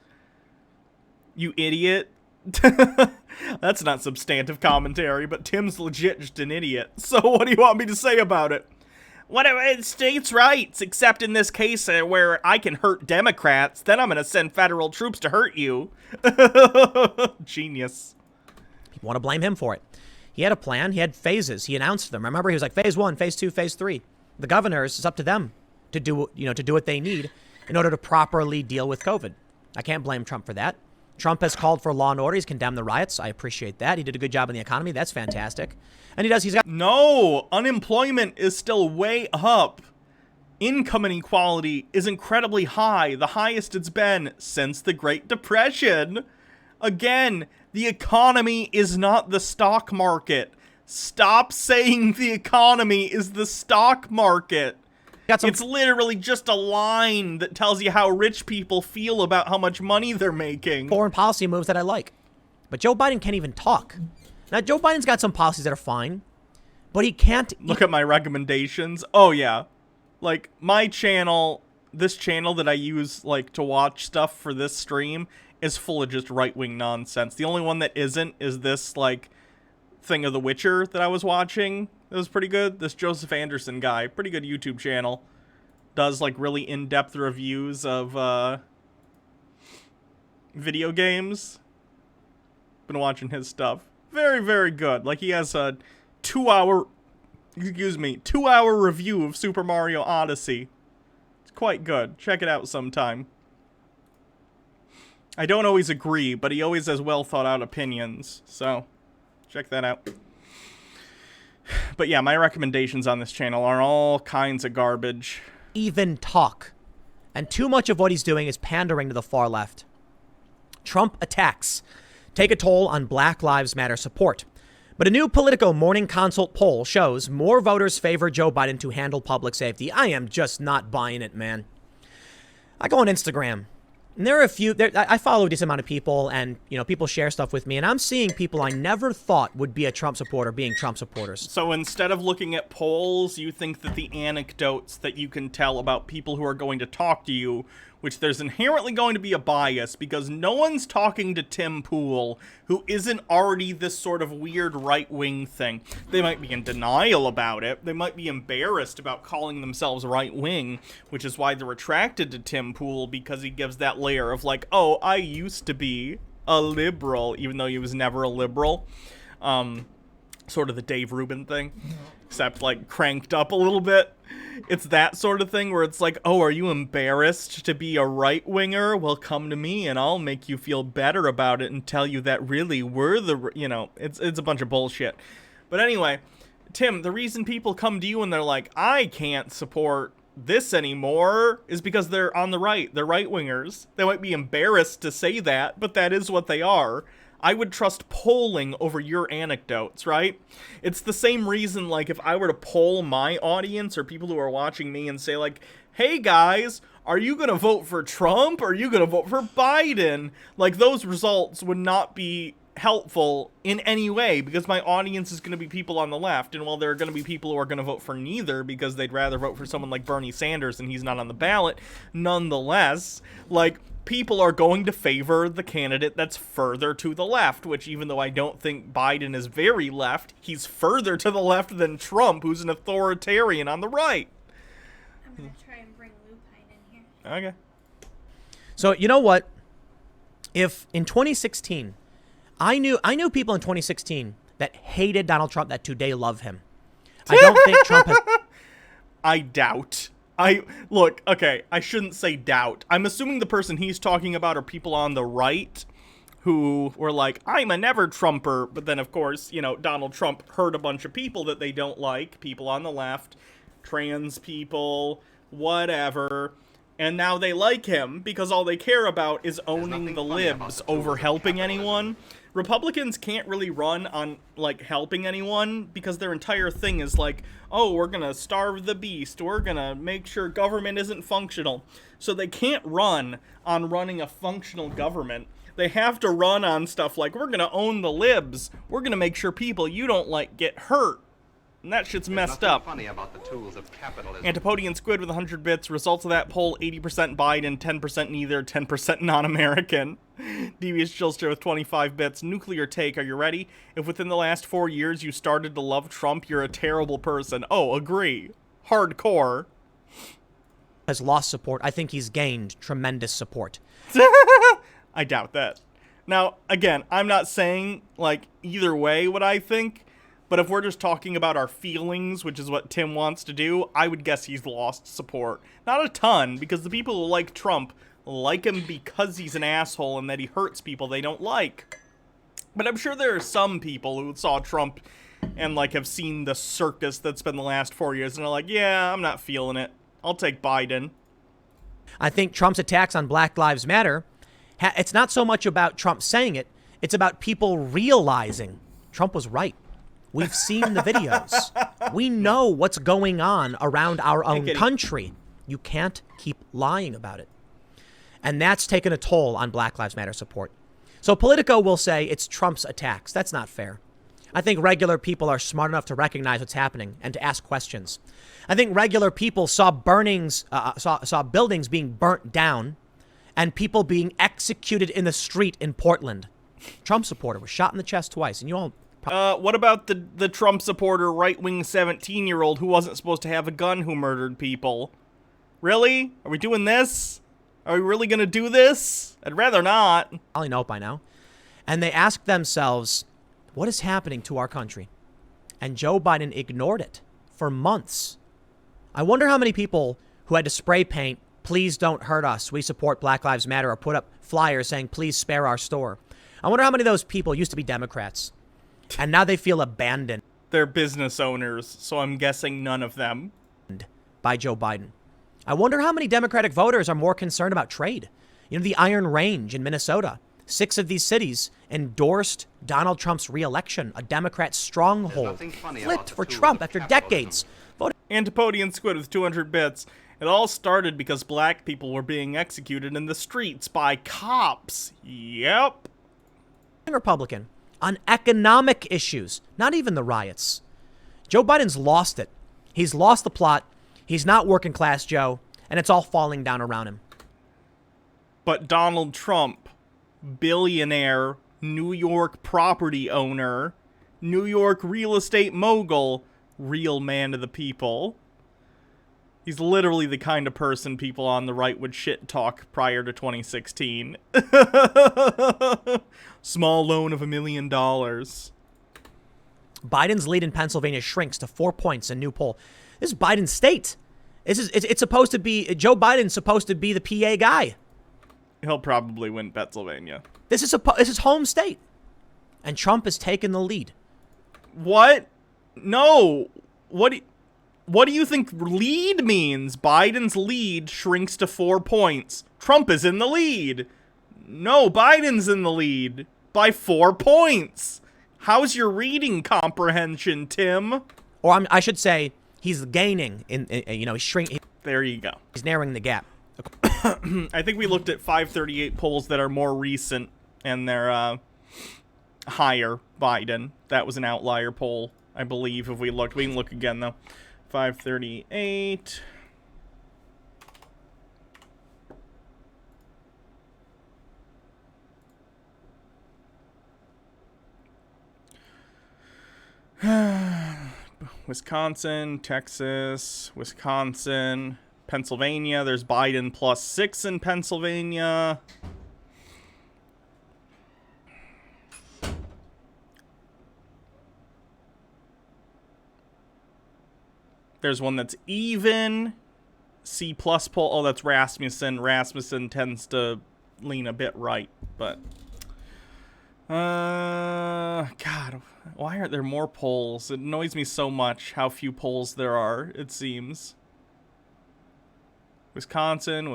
A: You idiot. That's not substantive commentary, but Tim's legit just an idiot. So what do you want me to say about it? Whatever, it's states' rights, except in this case where I can hurt Democrats, then I'm going to send federal troops to hurt you. Genius.
B: People want to blame him for it. He had a plan. He had phases. He announced them. Remember, he was like phase 1, phase 2, phase 3. The governors, it's up to them to do what they need in order to properly deal with COVID. I can't blame Trump for that. Trump has called for law and order. He's condemned the riots. I appreciate that. He did a good job in the economy. That's fantastic. And he's got...
A: No, unemployment is still way up. Income inequality is incredibly high, the highest it's been since the Great Depression. Again, the economy is not the stock market. Stop saying the economy is the stock market. It's literally just a line that tells you how rich people feel about how much money they're making.
B: Foreign policy moves that I like. But Joe Biden can't even talk. Now, Joe Biden's got some policies that are fine, but he can't...
A: Look at my recommendations. Oh, yeah. My channel, this channel that I use, to watch stuff for this stream, is full of just right-wing nonsense. The only one that isn't is this, thing of The Witcher that I was watching. It was pretty good. This Joseph Anderson guy, pretty good YouTube channel, does, really in-depth reviews of, video games. Been watching his stuff. Very, very good. He has a 2-hour review of Super Mario Odyssey. It's quite good. Check it out sometime. I don't always agree, but he always has well thought out opinions, so check that out. But yeah, my recommendations on this channel are all kinds of garbage.
B: Even talk. And too much of what he's doing is pandering to the far left. Trump attacks take a toll on Black Lives Matter support. But a new Politico Morning Consult poll shows more voters favor Joe Biden to handle public safety. I am just not buying it, man. I go on Instagram, and there are a few... I follow a decent amount of people, and, people share stuff with me, and I'm seeing people I never thought would be a Trump supporter being Trump supporters.
A: So instead of looking at polls, you think that the anecdotes that you can tell about people who are going to talk to you, which there's inherently going to be a bias because no one's talking to Tim Pool, who isn't already this sort of weird right-wing thing. They might be in denial about it. They might be embarrassed about calling themselves right-wing, which is why they're attracted to Tim Pool, because he gives that layer of oh, I used to be a liberal, even though he was never a liberal. Sort of the Dave Rubin thing, except cranked up a little bit. It's that sort of thing where it's oh, are you embarrassed to be a right-winger? Well, come to me and I'll make you feel better about it and tell you that really we're the, it's a bunch of bullshit. But anyway, Tim, the reason people come to you and they're I can't support this anymore is because they're on the right. They're right-wingers. They might be embarrassed to say that, but that is what they are. I would trust polling over your anecdotes, right? It's the same reason, if I were to poll my audience or people who are watching me and say, hey guys, are you gonna vote for Trump or are you gonna vote for Biden? Those results would not be helpful in any way, because my audience is going to be people on the left, and while there are going to be people who are going to vote for neither because they'd rather vote for someone like Bernie Sanders and he's not on the ballot, nonetheless, like, people are going to favor the candidate that's further to the left, which, even though I don't think Biden is very left, he's further to the left than Trump, who's an authoritarian on the right.
G: I'm going to try and bring Lupine in here.
A: Okay.
B: So, you know what? If in 2016, I knew people in 2016 that hated Donald Trump that today love him. I don't think Trump has...
A: I doubt. Look, okay, I shouldn't say doubt. I'm assuming the person he's talking about are people on the right who were like, I'm a never Trumper. But then, of course, you know, Donald Trump hurt a bunch of people that they don't like. People on the left, trans people, whatever. And now they like him because all they care about is owning the libs over helping anyone. Republicans can't really run on, like, helping anyone because their entire thing is like, oh, we're gonna starve the beast, we're gonna make sure government isn't functional. So they can't run on running a functional government. They have to run on stuff like, we're gonna own the libs, we're gonna make sure people you don't like get hurt. And that shit's messed up.
C: Funny about the tools of capitalism.
A: Antipodian Squid with 100 bits. Results of that poll, 80% Biden, 10% neither, 10% non-American. Devious Chillster with 25 bits. Nuclear take, are you ready? If within the last 4 years you started to love Trump, you're a terrible person. Oh, agree. Hardcore.
B: has lost support. I think he's gained tremendous support.
A: I doubt that. Now, again, I'm not saying, like, either way what I think, but if we're just talking about our feelings, which is what Tim wants to do, I would guess he's lost support. Not a ton, because the people who like Trump like him because he's an asshole and that he hurts people they don't like. But I'm sure there are some people who saw Trump and, like, have seen the circus that's been the last 4 years and are like, yeah, I'm not feeling it. I'll take Biden.
B: I think Trump's attacks on Black Lives Matter, it's not so much about Trump saying it, it's about people realizing Trump was right. We've seen the videos. We know what's going on around our own country. You can't keep lying about it. And that's taken a toll on Black Lives Matter support. So Politico will say it's Trump's attacks. That's not fair. I think regular people are smart enough to recognize what's happening and to ask questions. I think regular people saw saw buildings being burnt down and people being executed in the street in Portland. Trump supporter was shot in the chest twice, and you all...
A: What about the Trump supporter right-wing 17-year-old who wasn't supposed to have a gun who murdered people? Really? Are we doing this? Are we really going to do this? I'd rather not.
B: Probably know it by now. And they asked themselves, what is happening to our country? And Joe Biden ignored it for months. I wonder how many people who had to spray paint, please don't hurt us, we support Black Lives Matter, or put up flyers saying, please spare our store. I wonder how many of those people used to be Democrats. And now they feel abandoned.
A: They're business owners, so I'm guessing none of them.
B: By Joe Biden. I wonder how many Democratic voters are more concerned about trade. You know, the Iron Range in Minnesota. 6 of these cities endorsed Donald Trump's re-election, a Democrat stronghold. Flipped for Trump after decades.
A: Antipodian Squid with 200 bits. It all started because black people were being executed in the streets by cops. Yep.
B: Republican on economic issues, not even the riots. Joe Biden's lost it. He's lost the plot. He's not working class Joe, and it's all falling down around him.
A: But Donald Trump, billionaire, New York property owner, New York real estate mogul, real man of the people. He's literally the kind of person people on the right would shit talk prior to 2016. Small loan of $1 million.
B: Biden's lead in Pennsylvania shrinks to 4 points in new poll. This is Biden's state. It's supposed to be, Joe Biden's supposed to be the PA guy.
A: He'll probably win Pennsylvania.
B: This is his home state. And Trump has taken the lead.
A: What? No. What do you think lead means? Biden's lead shrinks to 4 points. Trump is in the lead. No, Biden's in the lead by 4 points. How's your reading comprehension, Tim?
B: Or I should say, he's gaining he's shrinking.
A: There you go.
B: He's narrowing the gap.
A: I think we looked at 538 polls that are more recent, and they're higher Biden. That was an outlier poll, I believe, if we looked. We can look again, though. 538. Wisconsin, Texas, Wisconsin, Pennsylvania. There's Biden +6 in Pennsylvania. There's one that's even. C+ poll. Oh, that's Rasmussen. Rasmussen tends to lean a bit right, but... God, why aren't there more polls? It annoys me so much how few polls there are, it seems. Wisconsin,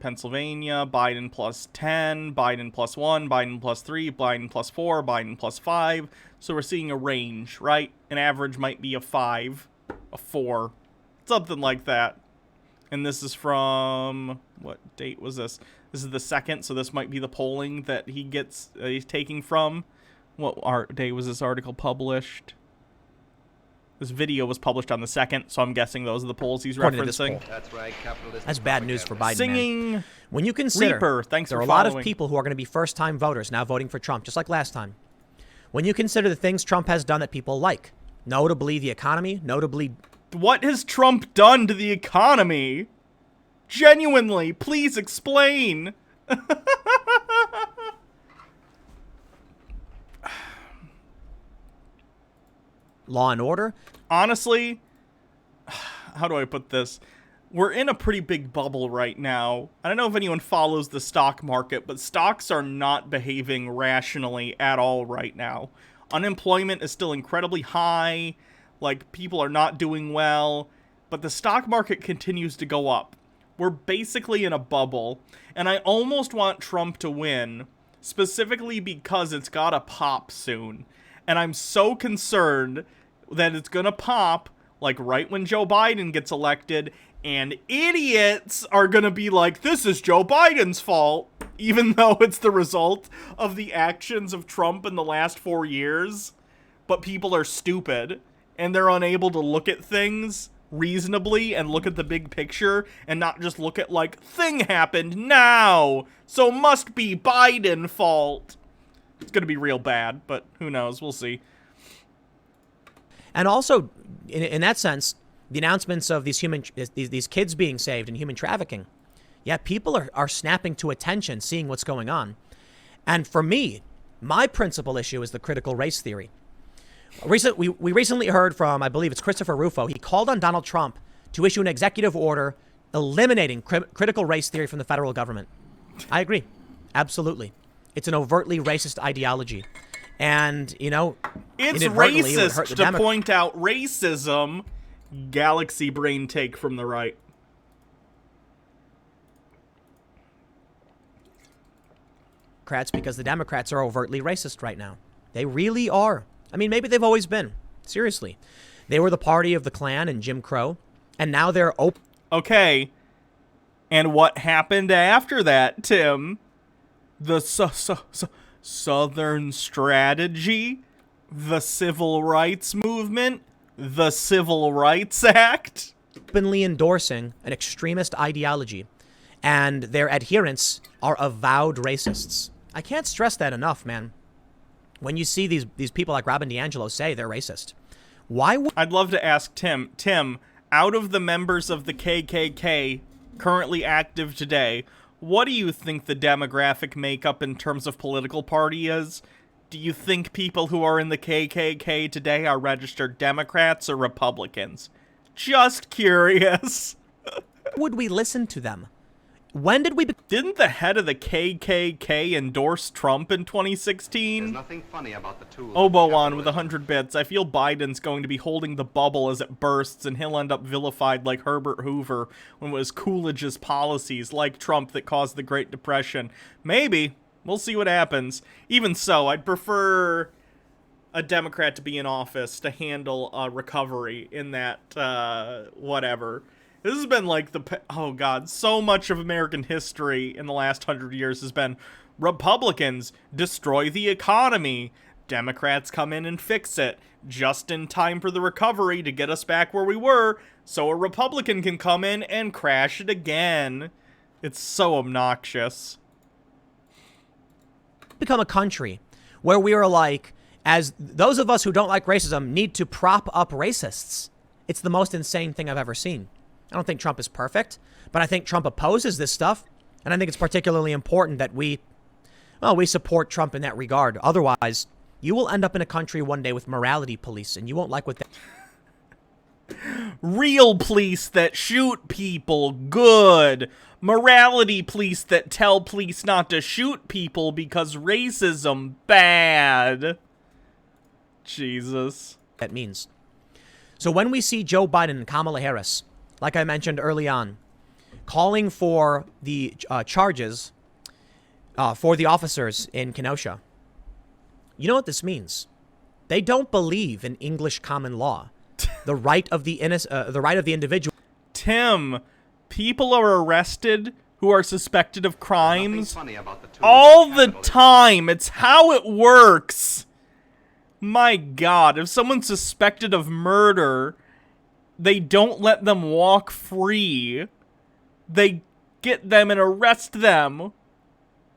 A: Pennsylvania, Biden +10, Biden +1, Biden +3, Biden +4, Biden +5. So we're seeing a range, right? An average might be a 5, a 4, something like that. And this is from, what date was this? This is the 2nd, so this might be the polling that he gets, he's taking from. What day was this article published? This video was published on the 2nd, so I'm guessing those are the polls he's referencing.
C: That's right, capitalist.
B: That's bad news for Biden,
A: Singing
B: man. When you consider
A: Reaper, thanks
B: there
A: for
B: are a lot of
A: following.
B: people who are going to be first-time voters now voting for Trump, just like last time. When you consider the things Trump has done that people like, notably the economy, notably...
A: What has Trump done to the economy? Genuinely, please explain.
B: Law and order.
A: Honestly, how do I put this? We're in a pretty big bubble right now. I don't know if anyone follows the stock market, but stocks are not behaving rationally at all right now. Unemployment is still incredibly high. Like, people are not doing well. But the stock market continues to go up. We're basically in a bubble. And I almost want Trump to win, specifically because it's gotta pop soon. And I'm so concerned that it's gonna pop, like, right when Joe Biden gets elected, and idiots are gonna be like, this is Joe Biden's fault, even though it's the result of the actions of Trump in the last 4 years. But people are stupid, and they're unable to look at things reasonably and look at the big picture and not just look at, like, thing happened now, so must be Biden fault. It's gonna be real bad, but who knows? We'll see.
B: And also, in that sense, the announcements of these kids being saved and human trafficking, yeah, people are snapping to attention, seeing what's going on. And for me, my principal issue is the critical race theory. We recently heard from, I believe it's Christopher Rufo. He called on Donald Trump to issue an executive order eliminating critical race theory from the federal government. I agree. Absolutely. It's an overtly racist ideology. And, you know,
A: it's
B: inadvertently, it would hurt
A: racist
B: the
A: to point out racism. Galaxy brain take from the right.
B: Democrats, because the Democrats are overtly racist right now. They really are. I mean, maybe they've always been. Seriously. They were the party of the Klan and Jim Crow, and now they're open.
A: Okay. And what happened after that, Tim? The Southern strategy? The Civil Rights Movement? The Civil Rights Act?
B: Openly endorsing an extremist ideology, and their adherents are avowed racists. I can't stress that enough, man. When you see these people like Robin DiAngelo say they're racist, why would...
A: I'd love to ask Tim, out of the members of the KKK currently active today, what do you think the demographic makeup in terms of political party is? Do you think people who are in the KKK today are registered Democrats or Republicans? Just curious.
B: would we listen to them? When did we...
A: Didn't the head of the KKK endorse Trump in 2016?
C: There's nothing funny about the tools.
A: Obowan with 100 bits. I feel Biden's going to be holding the bubble as it bursts, and he'll end up vilified like Herbert Hoover when it was Coolidge's policies, like Trump, that caused the Great Depression. Maybe. We'll see what happens. Even so, I'd prefer a Democrat to be in office to handle recovery in that, whatever. This has been like oh god, so much of American history in the last 100 years has been Republicans destroy the economy. Democrats come in and fix it just in time for the recovery to get us back where we were, so a Republican can come in and crash it again. It's so obnoxious.
B: Become a country where we are like, as those of us who don't like racism need to prop up racists. It's the most insane thing I've ever seen. I don't think Trump is perfect, but I think Trump opposes this stuff, and I think it's particularly important that we support Trump in that regard. Otherwise, you will end up in a country one day with morality police, and you won't like what they...
A: Real police that shoot people, good. Morality police that tell police not to shoot people because racism, bad. Jesus.
B: That means. So when we see Joe Biden and Kamala Harris, like I mentioned early on, calling for the charges for the officers in Kenosha, you know what this means? They don't believe in English common law, the right of the individual.
A: Tim, people are arrested who are suspected of crimes
C: Funny about the tools
A: all
C: of
A: the
C: capitalism.
A: time. It's how it works. My God, if someone's suspected of murder, they don't let them walk free. They get them and arrest them.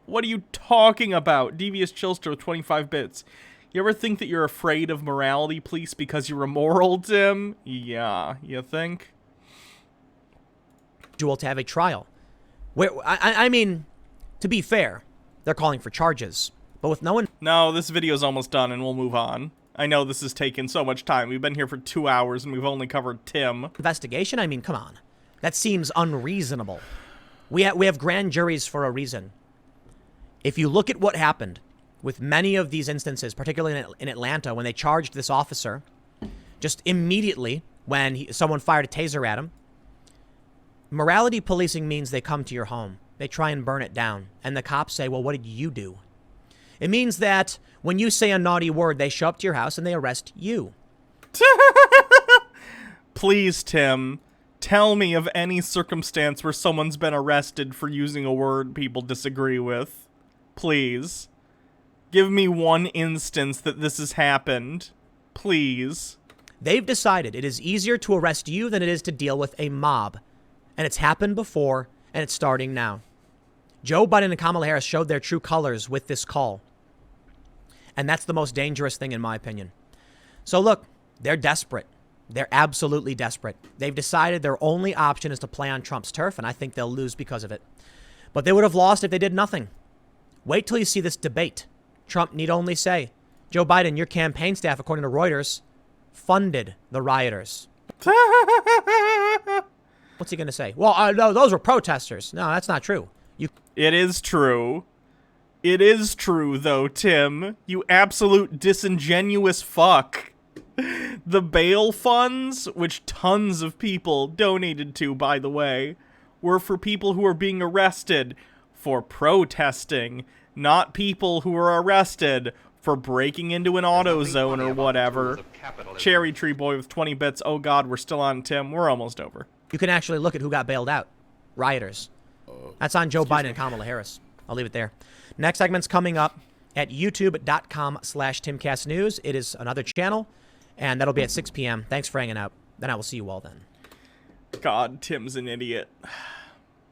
A: What are you talking about? Devious Chillster with 25 bits. You ever think that you're afraid of morality police because you're immoral, Tim? Yeah, you think?
B: To have a trial. Where I mean, to be fair, they're calling for charges, but with no one.
A: No, this video's almost done and we'll move on. I know this has taken so much time. We've been here for 2 hours and we've only covered Tim.
B: Investigation? I mean, come on. That seems unreasonable. We have grand juries for a reason. If you look at what happened with many of these instances, particularly in Atlanta, when they charged this officer, just immediately when someone fired a taser at him, morality policing means they come to your home. They try and burn it down. And the cops say, well, what did you do? It means that when you say a naughty word, they show up to your house and they arrest you.
A: Please, Tim, tell me of any circumstance where someone's been arrested for using a word people disagree with. Please. Give me one instance that this has happened. Please.
B: They've decided it is easier to arrest you than it is to deal with a mob. And it's happened before, and it's starting now. Joe Biden and Kamala Harris showed their true colors with this call. And that's the most dangerous thing, in my opinion. So look, they're desperate. They're absolutely desperate. They've decided their only option is to play on Trump's turf, and I think they'll lose because of it. But they would have lost if they did nothing. Wait till you see this debate. Trump need only say, Joe Biden, your campaign staff, according to Reuters, funded the rioters. What's he going to say? Well, no, those were protesters. No, that's not true.
A: It is true. It is true, though, Tim. You absolute disingenuous fuck. The bail funds, which tons of people donated to, by the way, were for people who are being arrested for protesting, not people who are arrested for breaking into an AutoZone or whatever. Cherry Tree Boy with 20 bits. Oh god, we're still on, Tim. We're almost over.
B: You can actually look at who got bailed out. Rioters. That's on Joe Biden and Kamala Harris. I'll leave it there. Next segment's coming up at youtube.com/TimCastNews. It is another channel, and that'll be at 6 p.m. Thanks for hanging out. Then I will see you all then.
A: God, Tim's an idiot.